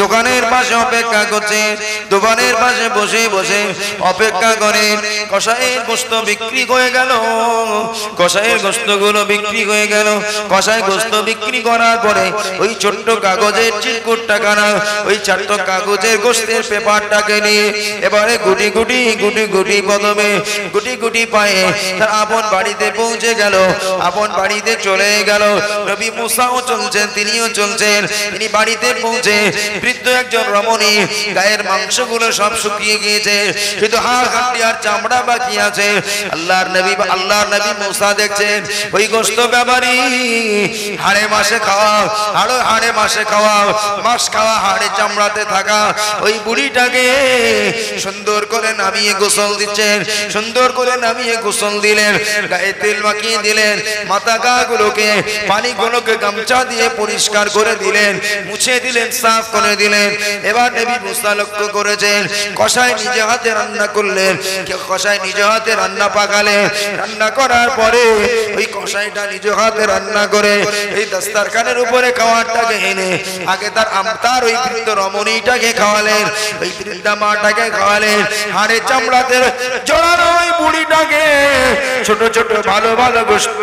দোকানের পাশে অপেক্ষা করছে, দোকানের পাশে বসে বসে অপেক্ষা করেন। কসাইয়ের গোশত বিক্রি হয়ে গেল, কসাইয়ের গোশত গুলো বিক্রি হয়ে গেল। কসাই গোশত বিক্রি করার পরে ওই ছোট্ট কাগজের চিরকুট টাকানা, ওই ছোট্ট কাগজের গোশতের পেপারটাকে নিয়ে এবারে গুটি গুটি গুটি গুটি কদমে গুটি গুটি পায়ে তার আপন বাড়িতে পৌঁছে গেল, আপন বাড়িতে চলে গেল। নবী মুসাও চলছেন, তিনিও চলছেন। তিনি বাড়িতে পৌঁছে বৃদ্ধ একজন রমণী, গায়ের মাংসগুলো সব শুকিয়ে গিয়েছে, কিন্তু হাড় হাড্ডি আর চামড়া বাকি আছে। আল্লাহর নবী মুসা দেখছেন ওই গোশত ব্যাপারী হাড়ে মাসে খাওয়া, হাড়ে মাসে খাওয়া, মাস খাওয়া হাড়ে চামড়াতে থাকা ওই বুড়িটাকে সুন্দর করে নামিয়ে গোসল দিচ্ছেন, সুন্দর করে নামিয়ে গোসল দিলেন, গায়ে তেল মাখিয়ে দিলেন, মাথা গা গুলোকে পানিগুলোকে গামছা দিয়ে পরিষ্কার করে দিলেন, মুছে দিলেন, সাফ করে দিলেন। এবার নবী মুসা লক্ষ্য করেছেন কসাই নিজে হাতে রান্না করলেন, কসাই নিজে হাতে রান্না পাকালেন। রান্না করার পরে ওই কসাইটা নিজে হাতে রান্না করে এই দস্তরখানের উপরে খাবারটাকে এনে আগে তার ওই বৃদ্ধ রমণীটাকে খাওয়ালেন, ওই বৃদ্ধা মাটাকে খাওয়ালেন। হাড়ে চামড়াতে জড়ানো ওই বুড়িটাকে ছোট ছোট ভালো ভালো গোশত,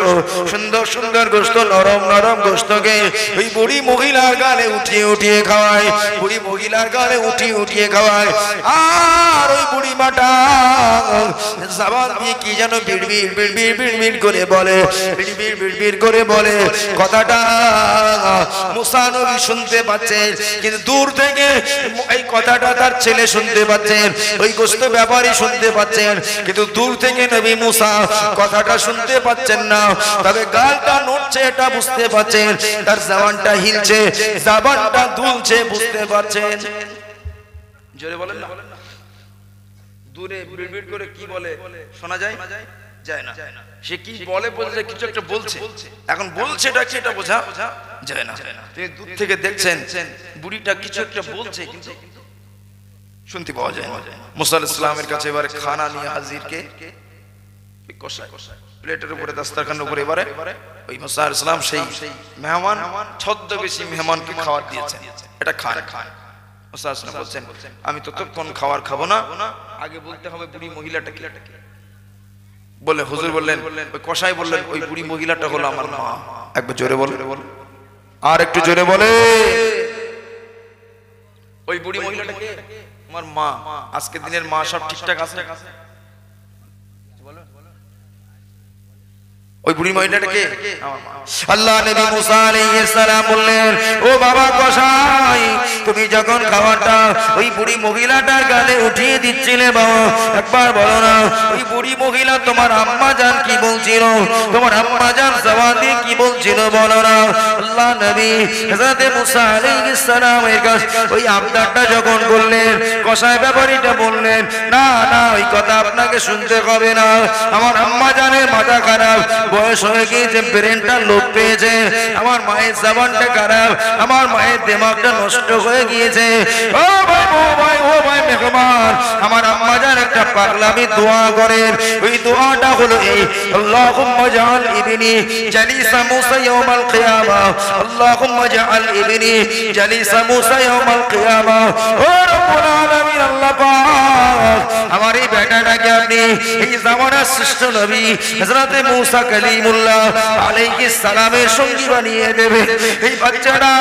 সুন্দর সুন্দর গোশত, নরম নরম গোশতকে ওই বুড়ি মহিলার গালে উঠিয়ে উঠিয়ে খাওয়ায়, বুড়ি মহিলার গালে উঠিয়ে উঠিয়ে খাওয়ায়। আর ওই বুড়ি মাটা জবান দিয়ে কি যেন বিড়বিড় বিড়বিড় বিড়বিড় করে বলে, বিড়বিড় বিড়বিড় করে বলে। কথাটা মুসা নবী শুনতে পাচ্ছেন, কিন্তু দূর থেকে এই কথাটা তার ছেলে শুনতে পাচ্ছেন, ওই গোশত ব্যাপারী শুনতে পাচ্ছেন, কিন্তু দূর থেকে নবী মুসা কথাটা শুনতে পাচ্ছেন না। তবে গালটা নড়ছে এটা বুঝতে পাচ্ছেন, তার জবানটা হিলছে, জবানটা দুলছে বুঝতে পাচ্ছেন। জোরে বলেন না, দূরে বিড়বিড় করে কি বলে শোনা যায়? যায় না। সে কি বলে বলছে, কিছু একটা বলছে, এখন বলছে এটা কি এটা বোঝা যায় না। তিনি দূর থেকে দেখছেন বুড়িটা কিছু একটা বলছে, কিন্তু শুনতে পাওয়া যায় না। মুসা আলাইহিস সালামের কাছে এবারে খানা নিয়ে হাজির কে কসাই, প্লেটের উপরে দস্তরখানের উপরে এবারে ওই মুসা আলাইহিস সালাম সেই মেহমান ছদ্মবেশী মেহমানকে খাবার দিয়েছেন, এটা খান। মুসা বলছেন আমি ততক্ষণ খাবার খাবো না, আগে বলতে হবে বুড়ি মহিলাটা কি। বলে হুজুর বললেন, ওই কসাই বললেন ওই বুড়ি মহিলাটা হলো আমার মা। একবার জোরে বলে, আর একটু জোরে বলে, ওই বুড়ি মহিলাটা কে? আমার মা। আজকে দিনের মা সব ঠিকঠাক আছে? ওই বুড়ি মহিলাটা কে? আল্লাহ নবী মুসা আলাইহিস সালাম বললেন, ও বাবা কসাই, তুমি যখন খাবারটা ওই বুড়ি মহিলাটার গালে উঠিয়ে দিচ্ছিলে বাবা, একবার বলো না ওই বুড়ি মহিলা তোমার আম্মা জান কি বলছিল, তোমার আম্মা জান জবান দিয়ে কি বলছিল বলো না। আল্লাহ নবী হযরত মুসা আলাইহিস সালামের কাছে ওই আবদারটা যখন বললেন, কসাই ব্যাপারীটা বললেন, না না ওই কথা আপনাকে শুনতে হবে না, আমার আম্মা জানের মাথা খারাপ, বয়স হয়ে গিয়েছে, ব্রেনটা লোপ পেয়েছে, আমার মায়ের জবানটা খারাপ, আমার মায়ের দিমাগটা নষ্ট হয়ে গিয়েছে। ও ভাই ও ভাই ও ভাই মেহমান, আমার আম্মা জান একটা পাগলামি দোয়া করেন, ওই দোয়াটা হলো এই, আল্লাহুম্মা জাআল ইবনি জালিসা মুসা ইয়াউমাল কিয়ামাহ, আল্লাহুম্মা জাআল ইবনি জালিসা মুসা ইয়াউমাল কিয়ামাহ। ও রব্বুল আলামিন, আল্লাহ পাক আমার এই বেটাটাকে আপনি এই জামানার শ্রেষ্ঠ নবী হযরত মুসা কালিমুল্লাহ আলাইহিস সালামের সঙ্গী বানিয়ে দেবে। এই বাচ্চাটা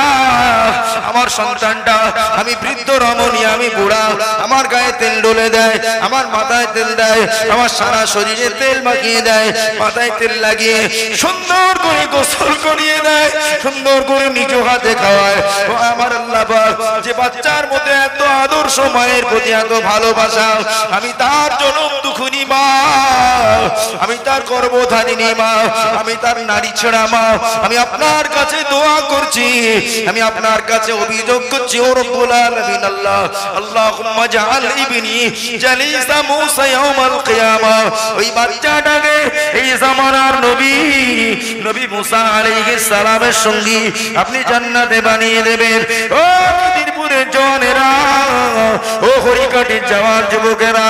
আমার সন্তানটা, আমি বৃদ্ধ রমণী, আমি বুড়া, আমার গায়ে তেল ডলে দেয়, আমার মাথায় তেল দেয়, আমার সারা শরীরে তেল মাখিয়ে দেয়, মাথায় তেল লাগিয়ে সুন্দর করে গোসল করিয়ে দেয়, সুন্দর করে নিজ হাতে খাওয়ায়। ও আমার আল্লাহ পাক, যে বাচ্চার মধ্যে এত আদর্শ, মায়ের প্রতি এত ভালোবাসা, আমি তার জনম দুখুনি মা, আমি তার গর্ভধারিণী মা, আমি তার নারী ছেড়া মা, আমি আপনার কাছে দোয়া করছি, আমি আপনার কাছে অভিযোগ করছি, ও রব্বুল আলামিন আল্লাহ, আল্লাহুম্মা জাআল ইবনি জালিসা মুসা ইয়াউমাল কিয়ামাহ। ওই বাচ্চাটাকে এই জামানার নবী নবী মুসা আলাইহিস সালামের সঙ্গী আপনি জান্নাতে বানিয়ে দেবেন। ও দিনপুরের জওয়ানেরা, ও হরিকাটির জওয়ান যুবকেরা,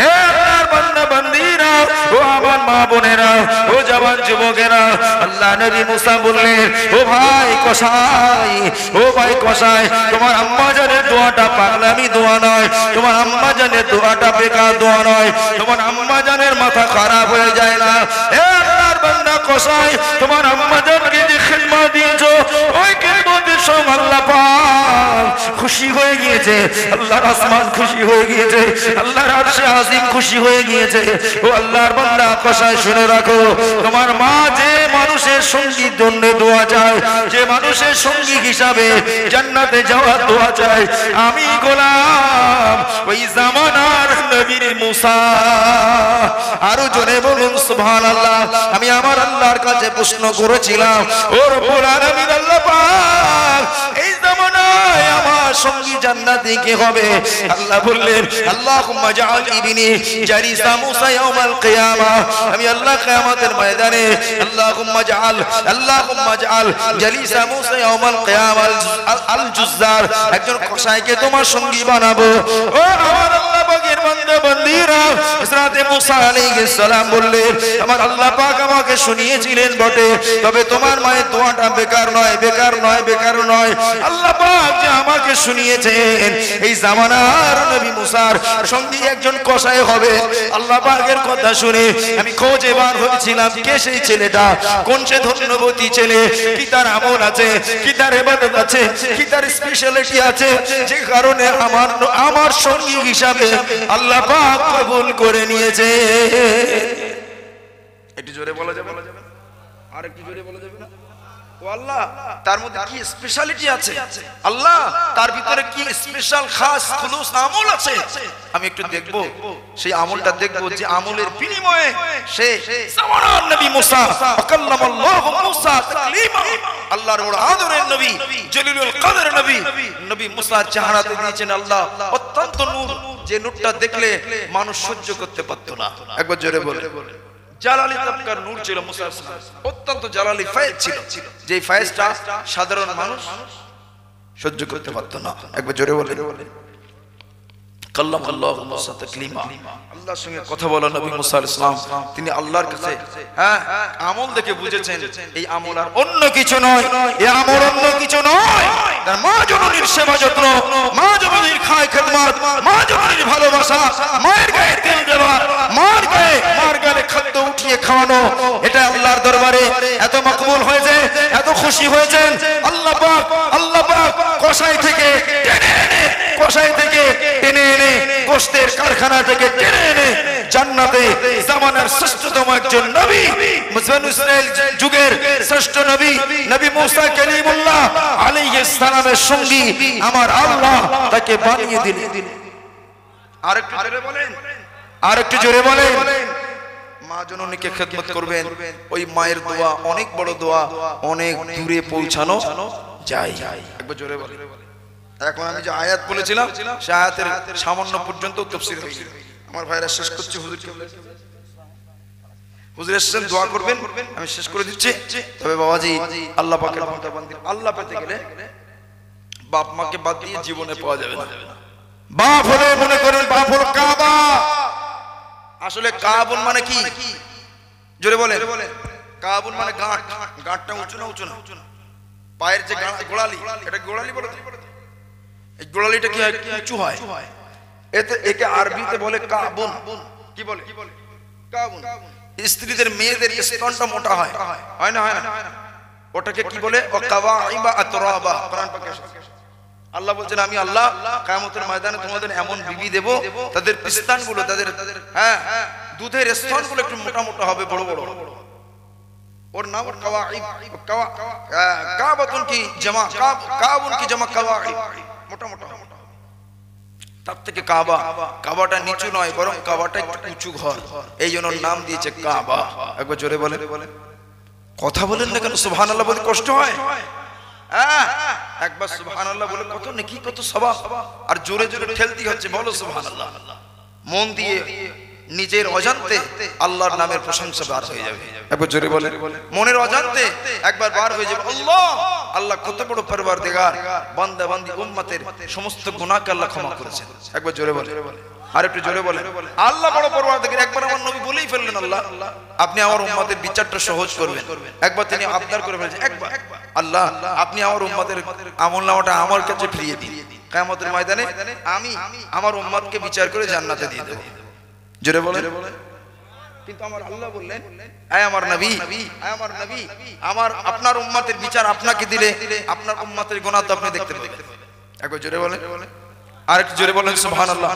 এ আপনার বান্দা বান্দীরা, ও আমার মা বোনেরা, ও জওয়ান যুবকেরা, আল্লাহ নবী মুসা বললেন, ও ভাই কসাই, ও ভাই কসাই, তোমার আম্মা জানের দোয়াটা পাগলামি দোয়া নয়, তোমার আম্মা জানের দোয়াটা বেকার দোয়া নয়, তোমার আম্মা জানের মাথা খারাপ হয়ে যায় না। এ আল্লাহর বান্দা কসাই, তোমার আম্মা জানকে যে খিদমত দিয়েছো, ওই খিদমতের সঙ্গে আল্লাহ পাক খুশি হয়ে গিয়েছে, আল্লাহর আসমান খুশি হয়ে গিয়েছে, আল্লাহর আরশে আজিম খুশি হয়ে গিয়েছে। ও আল্লাহর বান্দা কসাই, শুনে রাখো, তোমার মা যে মানুষের সঙ্গীর জন্য দোয়া চায়, যে মানুষের সঙ্গী হিসাবে জান্নাতে যাওয়ার দোয়া চায়, আমি গোলাম ওই জামানার নবী মুসা। আরো জোরে বলুন সুবহানাল্লাহ। আমি আমার আল্লাহর কাছে প্রশ্ন করেছিলাম, ও রব্বুল আলামিন আল্লাহ পাক, এই জামানায় আমার সঙ্গী জান্নাতে কে হবে? আল্লাহ বললেন, আল্লাহুম্মা জাআল ইবনি জালিসা মুসা ইয়াউমাল কিয়ামাহ। আমি আল্লাহ কিয়ামতের ময়দানে আল্লাহুম্মা জাআল জালিসা মুসা ইয়াউমাল কিয়ামাহ আল জুজ্জার, একজন কসাইকে তোমার সঙ্গী বানাবো। ও আমার আল্লাহ পাকের বান্দা বান্দীরা, হযরত মুসা আলাইহিস সালাম বললেন, আমার আল্লাহ পাক আমাকে শুনিয়েছিলেন বটে, তবে তোমার মায়ের দোয়াটা বেকার নয়, বেকার নয়, বেকার নয়। আল্লাহ পাক যে আমাকে শুনিয়েছেন, এই জামানার নবী মুসার সঙ্গী একজন কসাই হবে। আল্লাহ পাকের কথা শুনে আমি খোঁজে বার হয়েছিলাম, কে সেই ছেলেটা, কোন সে ধন্যবতী ছেলে, কি তার আমল আছে, কি তার ইবাদত আছে, কি তার স্পেশালিটি আছে, যে কারণে আমার সঙ্গী হিসাবে আল্লাহ পাক কবুল করে নিয়েছে। একটু জোরে বলা যাবে, আর একটু জোরে বলা যাবে না? ও আল্লাহ, তার মধ্যে কি স্পেশালিটি আছে, আল্লাহ তার ভিতরে কি স্পেশাল খাস খুলুস আমল আছে, আমি একটু দেখব, সেই আমলটা দেখব, যে আমলের বিনিময়ে সে জামানার নবী মুসা কাল্লামাল্লাহু মুসা তাকলিমা, আল্লাহর বড় আদরের নবী, জলিলুল কদর নবী, নবী মুসা চেহারাতে দিয়েছেন আল্লাহ অত্যন্ত নূর, যে নূরটা দেখলে মানুষ সহ্য করতে পারতো না। একবার জোরে বলে, জালালি তাবকার নূর ছিল মুসার, অত্যন্ত জালালি ফায়েজ ছিল, যে ফায়েজটা সাধারণ মানুষ সহ্য করতে পারতো না। একবার জোরে বলে, কাল্লামাল্লাহু মুসা তাকলিমা, আল্লাহর সঙ্গে কথা বলা নবী মুসা আলাইহিস সালাম, তিনি আল্লাহর কাছে আমল দেখে বুঝেছেন এই আমল আর অন্য কিছু নয়, এই আমল অন্য কিছু নয়, তার মা জননীর সেবা যত্ন, মা জননীর খায় খেদমত, মা জননীর ভালোবাসা, মায়ের গায়ে তেল দেওয়া, মার গায়ে খাদ্য উঠিয়ে খাওয়ানো, এটা আল্লাহর দরবারে এত মকবুল হয়েছে, এত খুশি হয়েছেন। আল্লাহ পাক কসাই থেকে টেনে এনে গোশতের কারখানা থেকে টেনে এনে জান্নাতে জামানার শ্রেষ্ঠতম একজন নবী, বনু ইসরাইল যুগের শ্রেষ্ঠ নবী, নবী মুসা কালিমুল্লাহ আলাইহিস সালামের সঙ্গী আমার আল্লাহ তাকে বানিয়ে দিলেন। আরেকটু জোরে বলেন, মা জননীকে খেদমত করবেন। ওই মায়ের দোয়া অনেক বড় দোয়া, অনেক দূরে পৌঁছানো যায়। একবার জোরে বলেন। এখন আমি যে আয়াত বলেছিলাম সে আয়াতের সামান্য পর্যন্ত তাফসীর হয়ে গেল। আমার ভাইরা শেষ করছে, হুজুর এসেছেন দোয়া করবেন, আমি শেষ করে দিচ্ছি। তবে বাবাজি আল্লাহ পাকের বান্দাবান্দি আল্লাহ পেতে গেলে বাপ মাকে বাদ দিয়ে জীবনে পাওয়া যাবে না। বাপ হলে মনে করেন বাপ হলো কাবা। আসলে কাবুন মানে কি? জোরে বলেন। কাবুন মানে গাঁট। গাঁটটা উঁচু না? পায়ের যে গোড়ালি, এটা গোড়ালি বলে। এই গোড়ালিটা কি উঁচু হয়, একে আরবিতে বলে কাবুন। কি বলে? কাবুন। স্ত্রীদের মেয়েদের স্তনটা মোটা হয় না? ওটাকে কি বলে? ও কাওয়াইবা আতরাবা। কোরআন পাকে আল্লাহ বলছেন আমি আল্লাহ কিয়ামতের ময়দানে তোমাদের এমন বিবি দেব, তাদের স্তনগুলো, তাদের দুধের স্তনগুলো একটু মোটা মোটা হবে, বড় বড়। ওর নাম কাওয়াইব। কাবাতুন কি জামা, কাবুন কি জামা কাওয়াইব, মোটা মোটা। তার থেকে কাবাটা নিচু নয়, বরং কাবাটা একটু উঁচু ঘর, এই জন্য নাম দিয়েছে কাবা। একবার জোরে বলেন। কথা বলেন না কেন? সুবহানাল্লাহ বলতে কষ্ট হয়? একবার সুবহানাল্লাহ বলে কত নেকি, কত সওয়াব। আর জোরে জোরে ঠেলতি হচ্ছে, বলো সুবহানাল্লাহ। মন দিয়ে নিজের অজান্তে আল্লাহর নামের প্রশংসা বার হয়ে যাবে। একবার জোরে বলেন। মনের অজান্তে একবার বার হয়ে যাবে আল্লাহ কত বড় পরওয়ারদিগার, বান্দা বান্দি উম্মতের সমস্ত গুনাহকে আল্লাহ ক্ষমা করেছেন। একবার জোরে বলেন। আর একটু জোরে বলেন। আল্লাহ বড় পরওয়ারদিগার। একবার আমার নবী বলেই ফেললেন, আল্লাহ আপনি আমার উম্মতের বিচারটা সহজ করবেন। একবার তিনি আবদার করে ফেলেছেন, একবার আল্লাহ আপনি আমার উম্মতের আমলনামাটা আমার কাছে ফিরিয়ে দিন, কিয়ামতের ময়দানে আমি আমার উম্মতকে বিচার করে জান্নাতে দিয়ে দেব। জোরে বলেন। কিন্তু আমার আল্লাহ বললেন, আয় আমার নবী, আমার আপনার উম্মতের বিচার আপনাকে দিলে আপনার উম্মতের গুনাহ তো আপনি দেখতে পাবেন। একবার জোরে বলেন। আর একটু জোরে বলেন সুবহানাল্লাহ।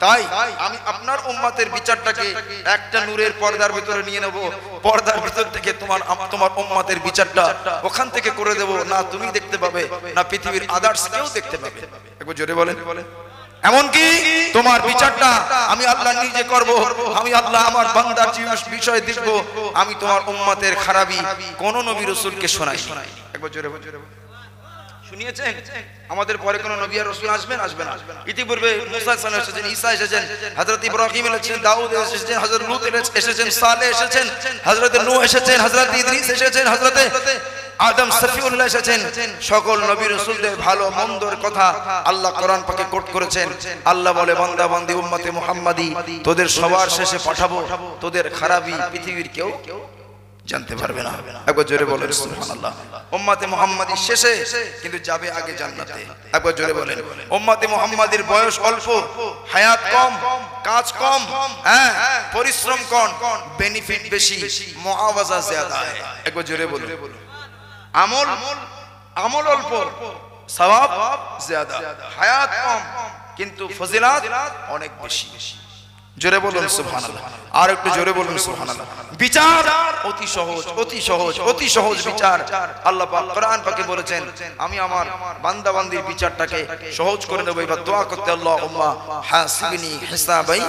তাই আমি আপনার উম্মতের বিচারটাকে একটা নূরের পর্দার ভিতরে নিয়ে নেব, পর্দার ভিতর থেকে তোমার উম্মতের বিচারটা ওখান থেকে করে দেব, না তুমি দেখতে পাবে না পৃথিবীর আদার্স কেউ দেখতে পাবে। একবার জোরে বলেন। এমনকি তোমার বিচারটা আমি আল্লাহ নিজে করব। আমি আল্লাহ আমার বান্দার বিষয় দেখব। আমি তোমার উম্মতের খারাপি কোন নবী রাসূলকে শোনাই। একবার জোরে বলেন। শুনিয়েছেন? আমাদের পরে কোন নবী আর রাসূল আসবেন না। ইতিপূর্বে মুসা সাল্লাল্লাহু আলাইহি ওয়াসাল্লাম এসেছেন, ঈসা এসেছেন, হযরত ইব্রাহিম এসেছেন, দাউদ এসেছেন, হযরত লূত এসেছেন, সালেহ এসেছেন, হযরত নূহ এসেছেন, হযরত ইদ্রিস এসেছেন, হযরত আদম সফিউল্লাহ এসেছেন। সকল নবী রাসূলদের ভালো মন্দর কথা আল্লাহ কোরআন পাকে কোট করেছেন। আল্লাহ বলে, বান্দা বান্দি উম্মতে মুহাম্মাদি তোদের সবার শেষে পাঠাবো, তোদের খারাপি পৃথিবীর কেউ জানতে পারবে না। একবার জোরে বলেন সুবহানাল্লাহ। উম্মতে মুহাম্মাদি শেষে কিন্তু যাবে আগে জান্নাতে। একবার জোরে বলেন। উম্মতে মুহাম্মাদির বয়স অল্প, হায়াত কম, কাজ কম, পরিশ্রম কম, বেনিফিট বেশি, মুআওয়াজা জিয়াদা। একবার জোরে বলেন। আমল অল্প, সওয়াব জিয়াদা, হায়াত কম কিন্তু ফজিলাত অনেক বেশি। জোরে বলুন সুবহানাল্লাহ। আর একটু জোরে বলুন সুবহানাল্লাহ। বিচার অতি সহজ, অতি সহজ, অতি সহজ বিচার। আল্লাহ পাক কোরআন পাকে বলেছেন, আমি আমার বান্দা বান্দির বিচারটাকে সহজ করে দেব। এবার দোয়া করতে, আল্লাহুম্মা হাসিবনি হিসাবাই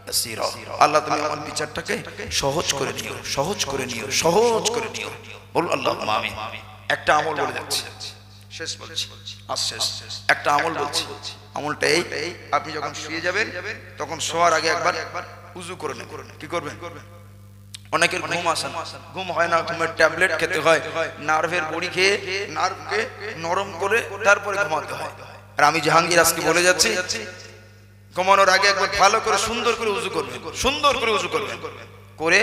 ইয়াসিরা। আল্লাহ তুমি আমার বিচারটাকে সহজ করে নিও, সহজ করে নিও, সহজ করে নিও। বল আল্লাহুম্মা আমিন। একটা আমল বলে যাচ্ছি, শেষ বলছি, আজ শেষ। একটা আমল বলছি, আমলটা এই, আপনি যখন শুয়ে যাবেন তখন শোয়ার আগে একবার উযু করে নেবেন। কি করবেন? অনেকের ঘুম আসে না, ঘুম হয় না, ঘুমের ট্যাবলেট খেতে হয়, নার্ভের বড়ি খেয়ে নার্ভকে নরম করে তারপরে ঘুমাতে হয়। আর আমি জাহাঙ্গীর আজকে বলে যাচ্ছি, ঘুমানোর আগে একবার ভালো করে সুন্দর করে উযু করবেন, সুন্দর করে উযু করবেন, করে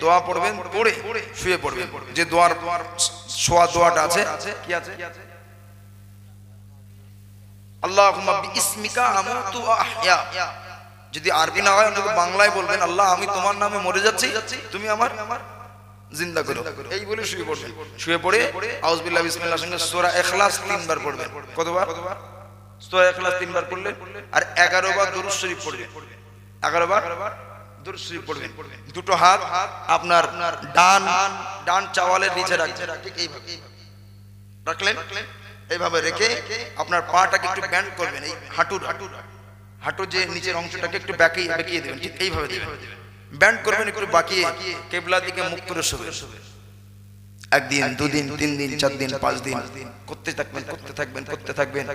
দোয়া পড়বেন, পড়ে শুয়ে পড়বেন। যে দোয়ার শোয়া দোয়াটা আছে, কি আছে? আল্লাহুম্মা বিইসমিকা আমুতু ওয়া আহয়া। যদি আরবি না হয় অন্তত বাংলায় বলবেন, আল্লাহ আমি তোমার নামে মরে যাচ্ছি, তুমি আমার জিন্দা করো। এই বলে শুয়ে পড়বেন। শুয়ে পড়ে আউযু বিল্লাহি বিসমিল্লাহর সঙ্গে সূরা ইখলাস 3 বার পড়বেন। কতবার? সূরা ইখলাস 3 বার পড়লেন আর 11 বার দরুদ শরীফ পড়বেন। 11 বার দরুদ শরীফ পড়বেন। দুটো হাত আপনার ডান চাওয়ালের নিচে রাখবেন, ঠিক এইভাবে রাখলেন। এইভাবে রেখে আপনার পাটাকে একটু ব্যান্ড করবেন, এই হাঁটুর যে নিচের অংশটাকে একটু বেঁকিয়ে দেবেন, ঠিক এইভাবে দেবেন। ব্যান্ড করবেন একটু বাঁকিয়ে, কিবলার দিকে মুখ করে শোবেন। একদিন, দুদিন, 3 দিন, 4 দিন, 5 দিন করতে থাকবেন।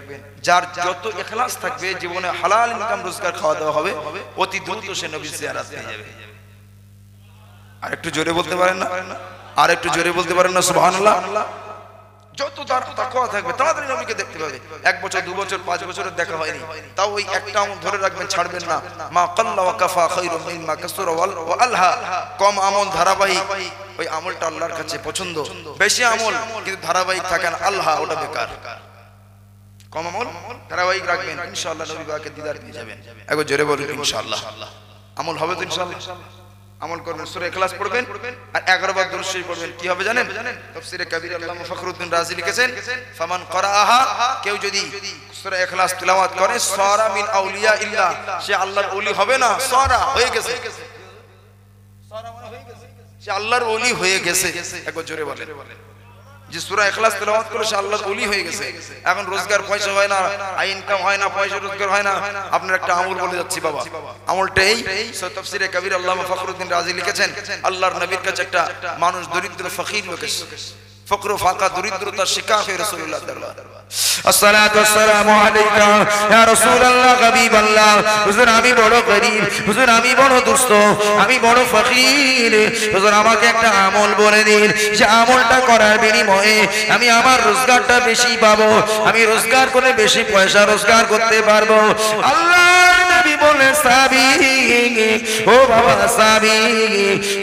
যার যত ইখলাস থাকবে, জীবনে হালাল ইনকাম রোজগার খাওয়া দাওয়া হবে, অতি দ্রুত সে নবীর জিয়ারত পেয়ে যাবে। আর একটু জোরে বলতে পারেন না? আর একটু জোরে বলতে পারেন না সুবহানাল্লাহ? যত তার তাকওয়া থাকবে তাড়াতাড়ি নবীকে দেখতে পাবে। 1 বছর, 2 বছর, 5 বছরের দেখা হয়নি, তাও ওই একটা আমল ধরে রাখবেন, ছাড়বেন না। মা কাল্লা ওয়া কাফা খায়রুম মিম্মা কাসুরা ওয়া আলহা। কম আমল ধারাবাহিক, ওই আমলটা আল্লাহর কাছে পছন্দ। বেশি আমল কিন্তু ধারাবাহিক থাকে না, আল্লাহ ওটা বেকার। কম আমল ধারাবাহিক রাখবেন, ইনশাআল্লাহ নবী পাকের দিদার পেয়ে যাবেন। একবার জোরে বলুন ইনশাআল্লাহ। আমল হবে তো ইনশাআল্লাহ? আমল করবেন, সূরা ইখলাস পড়বেন আর 11 বার দরুদ শরীফ পড়বেন। কি হবে জানেন? তাফসীরে কবির আল্লামা ফখরুদ্দিন রাজি লিখেছেন, ফামান করাআহা, কেউ যদি সূরা ইখলাস তিলাওয়াত করে, সারা মিন আউলিয়া ইল্লাহ, সে আল্লাহর ওলি হবে না, সারা হয়ে গেছে। সারা মানে হয়ে গেছে, সে আল্লাহর ওলি হয়ে গেছে। একবার জোরে বলেন। যে সূরা ইখলাস তেলাওয়াত করে সে আল্লাহর ওলি হয়ে গেছে। এখন রোজগার পয়সা হয় না, ইনকাম হয় না, পয়সা রোজগার হয় না, আপনার একটা আমল বলে যাচ্ছি বাবা। আমলটা এই, তাফসীরে কবির আল্লামা ফখরুদ্দিন রাজি লিখেছেন, আল্লাহর নবীর কাছে একটা মানুষ দরিদ্র ফকির লোক এসেছে, ফকর ফাঁকা দরিদ্রতার শিকার হয়ে রাসূলুল্লাহ দরবার। আসসালাতু ওয়াসসালামু আলাইকা ইয়া রাসূলুল্লাহ হাবিবাল্লাহ। হুজুর আমি বড় গরীব, হুজুর আমি বড় দুস্থ, আমি বড় ফকির, হুজুর আমাকে একটা আমল বলে দিন, যে আমলটা করার বিনিময়ে আমি আমার রোজগারটা বেশি পাবো, আমি রোজগার করে বেশি পয়সা রোজগার করতে পারবো। আল্লাহর নবী বলে, সাহাবী, ও বাবা সাহাবী,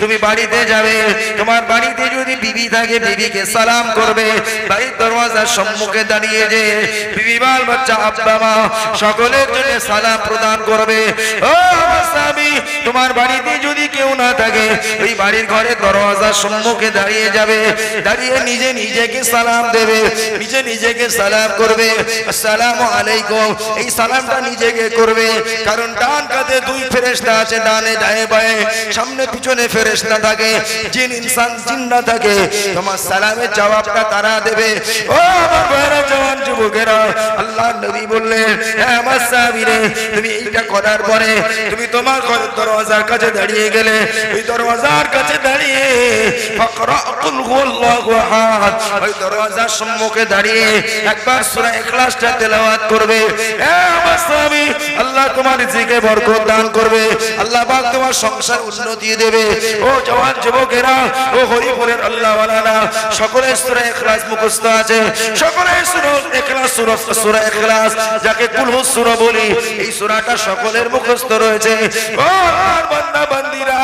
তুমি বাড়িতে যাবে, তোমার বাড়িতে যদি বিবি থাকে বিবিকে সালাম করবে, বাড়ির দরওয়াজার সম্মুখে দাঁড়িয়ে যে বিবি বাল বাচ্চা আব্বা মা সকলের জন্য সালাম প্রদান করবে। ও সাহাবী, তোমার বাড়িতে যদি কেউ না থাকে, ওই বাড়ির ঘরে দরওয়াজার সম্মুখে দাঁড়িয়ে যাবে, দাঁড়িয়ে নিজে নিজেকে সালাম দেবে, নিজে নিজেকে সালাম করবে, আসসালামু আলাইকুম। এই সালামটা নিজেকে করবে, কারণ ডান কাঁধে 2 ফেরেশতা আছে, ডানে ডানে বায়ে, সামনে পিছনে ফেরেশতা থাকে, জিন ইনসান জিন্না থাকে। তোমার সালামের জবাবটা তারা দেবে। ও আমার ভাইরা, জওয়ান যুবকেরা, আল্লাহর নবী বললেন, হে আমার সাহাবীরা, তুমি এইটা করার পরে তুমি তোমার ঘরের দরওয়াজার কাছে দাঁড়িয়ে গেলে, ওই দরওয়াজার কাছে দাঁড়িয়ে ফাকরা কুল হুয়াল্লাহু আহাদ, ওই দরওয়াজার সম্মুখে দাঁড়িয়ে একবার সূরা ইখলাসটা তেলাওয়াত করবে। হে আমার সাহাবী, আল্লাহ তোমার রিজিকে বরকত দান করবে, আল্লাহ পাক তোমার সংসার উন্নতি দেবে। ও জওয়ান যুবকেরা, ও হরিপুরের আল্লাহ ওয়ালারা, সকলের সূরা ইখলাস মুখস্থ আছে, সকলের সূরা ইখলাস, সূরা ইখলাস যাকে কুলহু সূরা বলি, এই সূরাটা সকলের মুখস্থ রয়েছে। ও আমার বান্দা বান্দীরা,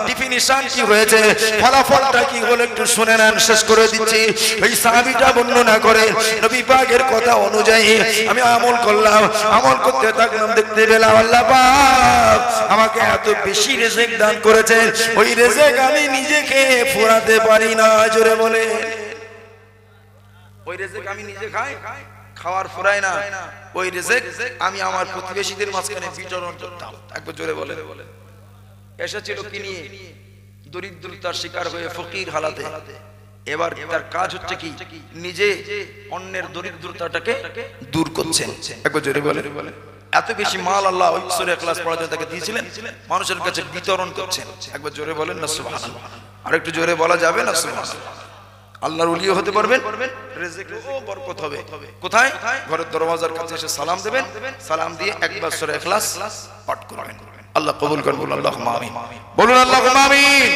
ডেফিনিশন কি হয়েছে, ফলাফলটা কি হলো একটু শুনে নেন, শেষ করে দিচ্ছি। ওই সাহাবীটা বর্ণনা করে, নবী পাকের কথা অনুযায়ী আমি আমল করলাম, আমল করতে থাকলাম, দেখতে পেলাম আল্লাহ পাক আমাকে এত বেশি রিজিক দান করেছেন, ওই রিজিক আমি নিজেকে ফুরাতে পারি না। জোরে বলে, ওই রিজিক আমি নিজে খাই, খাওয়ার ফুরায় না, ওই রিজিক আমি আমার প্রতিবেশীদের মাঝখানে বিতরণ করতাম। একবার জোরে বলে। এসেছিল কি নিয়ে? দরিদ্রতার শিকার হয়ে ফকির হালাতে। এবার তার কাজ হচ্ছে কি, নিজে অন্যের দরিদ্রতাটাকে দূর করছেন। একবার জোরে বলে। এত বেশি মাল আল্লাহ ওই সূরা ইখলাস পড়াতে তাকে দিয়েছিলেন, মানুষের কাছে বিতরণ করছেন। একবার জোরে বলেন না সুবহানাল্লাহ। আর একটু জোরে বলা যাবে না সুবহানাল্লাহ? আল্লাহর ওলিও হতে পারবেন, রিজিকেও বরকত হবে। কোথায়? ঘরের দরওয়াজার কাছে এসে সালাম দেবেন, সালাম দিয়ে একবার সূরা ইখলাস পাঠ করবেন। আল্লাহ কবুল করুন, বলুন আল্লাহুম্মা আমিন, বলুন আল্লাহুম্মা আমিন।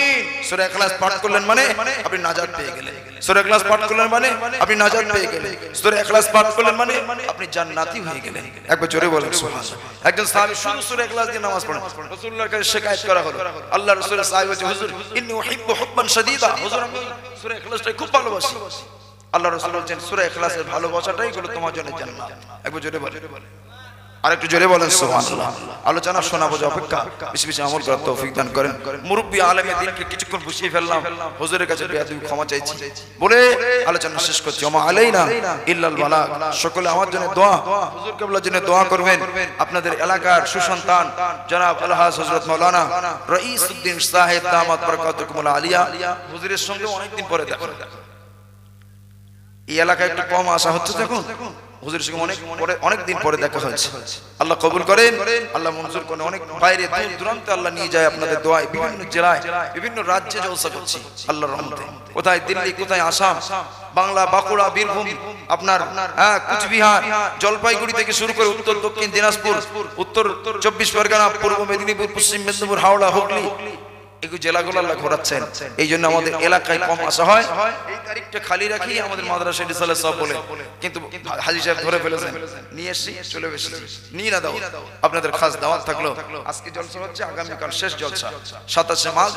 সূরা ইখলাস পাঠ করলেন মানে আপনি নাজাত পেয়ে গেলেন। সূরা ইখলাস পাঠ করলেন মানে আপনি নাজাত পেয়ে গেলেন। সূরা ইখলাস পাঠ করলেন মানে আপনি জান্নাতি হয়ে গেলেন। একবার জোরে বলেন সুবহানাল্লাহ। একজন সাহাবী শুধু সূরা ইখলাস দিয়ে নামাজ পড়েন, রাসূলুল্লাহর কাছে শিকায়েত করা হলো, আল্লাহর রাসূলের সাহাবী বলছে, হুজুর ইন্নী উহিব্বু হুব্বান শাদীদা, হুজুর আমি সূরা ইখলাসটা খুব ভালোবাসি। আল্লাহ রাসূল বলেন সূরা ইখলাসের ভালোবাসাটাই হলো তোমার জন্য জান্নাত। একবার জোরে বলেন, আরেকটু জোরে বলেন সুবহানাল্লাহ। আলোচনা শোনা বোঝা অপেক্ষা বেশি বেশি আমল করার তৌফিক দান করেন। মুরব্বি আলেমে দিনকে কিছুক্ষণ বসিয়ে ফেললাম, হুজুরের কাছে বেয়াদবি ক্ষমা চাইছি বলে আলোচনা শেষ করছি। ওমা আলাইনা ইল্লাল বালাগ। সকলে আমার জন্য দোয়া, হুজুর কেবলার জন্য দোয়া করবেন। আপনাদের এলাকার সুসন্তান জনাব আলহাজ হযরত মাওলানা রঈসউদ্দিন সাহেব দামাত বরকাতুকুমুল আলিয়া, হুজুরের সঙ্গে অনেকদিন পরে দেখা। এই এলাকায় একটু কম আসা হচ্ছে এখন, হুজুরের সঙ্গে অনেক দিন পরে দেখা হয়েছে। আল্লাহ কবুল করেন, আল্লাহ মঞ্জুর করেন। অনেক বাইরে দূর দূরান্তে আল্লাহ নিয়ে যায় আপনাদের দোয়ায়। বিভিন্ন জেলায় বিভিন্ন রাজ্যে জলসা করছি আল্লাহর রহমতে। কোথায় দিল্লি, কোথায় আসাম, বাংলা, বাঁকুড়া, বীরভূম, আপনার কুচবিহার, জলপাইগুড়ি থেকে শুরু করে উত্তর দক্ষিণ দিনাজপুর, উত্তর 24 পরগনা, পূর্ব মেদিনীপুর, পশ্চিম মেদিনীপুর, হাওড়া, হুগলি, এগুলো জেলাগুলো আল্লাহ ঘোরাচ্ছেন। এই জন্য আমাদের এলাকায় কম আসা হয়। এই তারিখটা খালি রাখি আমাদের মাদ্রাসা রিসালাত সব বলে, কিন্তু হাজী সাহেব ধরে ফেলেছেন, নিয়ে এসেছি, চলে এসেছি, নিয়ে না দাও। আপনাদের খাস দাওয়াত থাকলো। আজকে জলসা হচ্ছে, আগামীকাল শেষ জলসা 27 মার্চ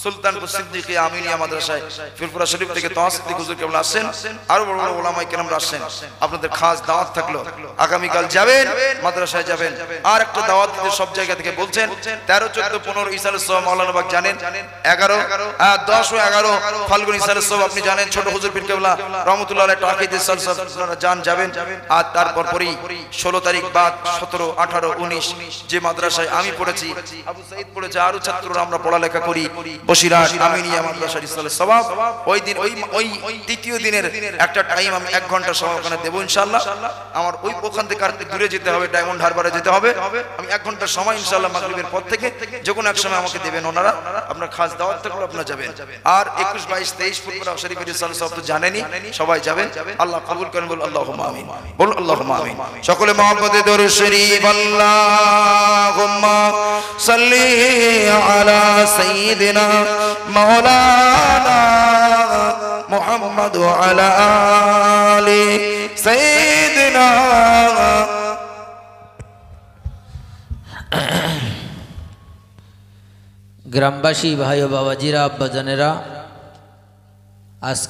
সুলতানপুর সিদ্দিকী আমিনিয়া মাদ্রাসায় ফিরপুরা শরীফ থেকে তোয়া সিদ্দিক হুজুর কেবল আসছেন, আরো বড় বড় ওলামায়ে কেরামরা আসছেন। আপনাদের খাস দাওয়াত থাকলো, আগামীকাল যাবেন, মাদ্রাসায় যাবেন। আর একটা দাওয়াত দিতে সব জায়গা থেকে বলছেন 13, 14, 15 ইসালুস সাহেব মাওলানা বাগ জানেন, 11, 10 ও 11 ফাল্গুন ইসালুস সাহেব আপনি জানেন, ছোট হুজুর পীর কেবলা রহমাতুল্লাহ আলাইহি তাকিদে সালসা আপনারা যাবেন। আর তারপর পরেই 16 তারিখ বাদ 17, 18, 19 যে মাদ্রাসায় আমি পড়েছি, আবু সাঈদ পড়েছে, আরো ছাত্ররা আমরা পড়ালেখা করি বসিরহাট আমিনিয়া মাদ্রাসা রিসালাত সওয়াব। ওই দিন ওই তৃতীয় দিনের একটা টাইম আমি 1 ঘন্টা সময় ওখানে দেব ইনশাআল্লাহ। আমার ওই ওখান থেকে আর দূরে যেতে হবে, ডায়মন্ড হারবারে যেতে হবে। আমি 1 ঘন্টা সময় ইনশাআল্লাহ মাগরিবের পর থেকে যে কোনো এক সময় আমাকে দেবেন ওনারা। আপনার খাস দাওয়াত থাকলে আপনারা যাবেন। আর 21, 22, 23 ফুরফুরা শরীফের রিসালাত সওয়াব তো জানেনই, সবাই যাবেন। আল্লাহ কবুল করেন, বল আল্লাহুম্মা আমিন, বল আল্লাহুম্মা আমিন। সকলে মুহাম্মদে দরুদ শরীফ আল্লাহুম্মা সাল্লি আলা সাইয়্যিদিনা মাওলানা মুহাম্মদ ওয়া আলা আলি সাইয়্যিদিনা। গ্রামবাসী ভাই ও বাবাজিরা, আব্বাজানেরা, আজকে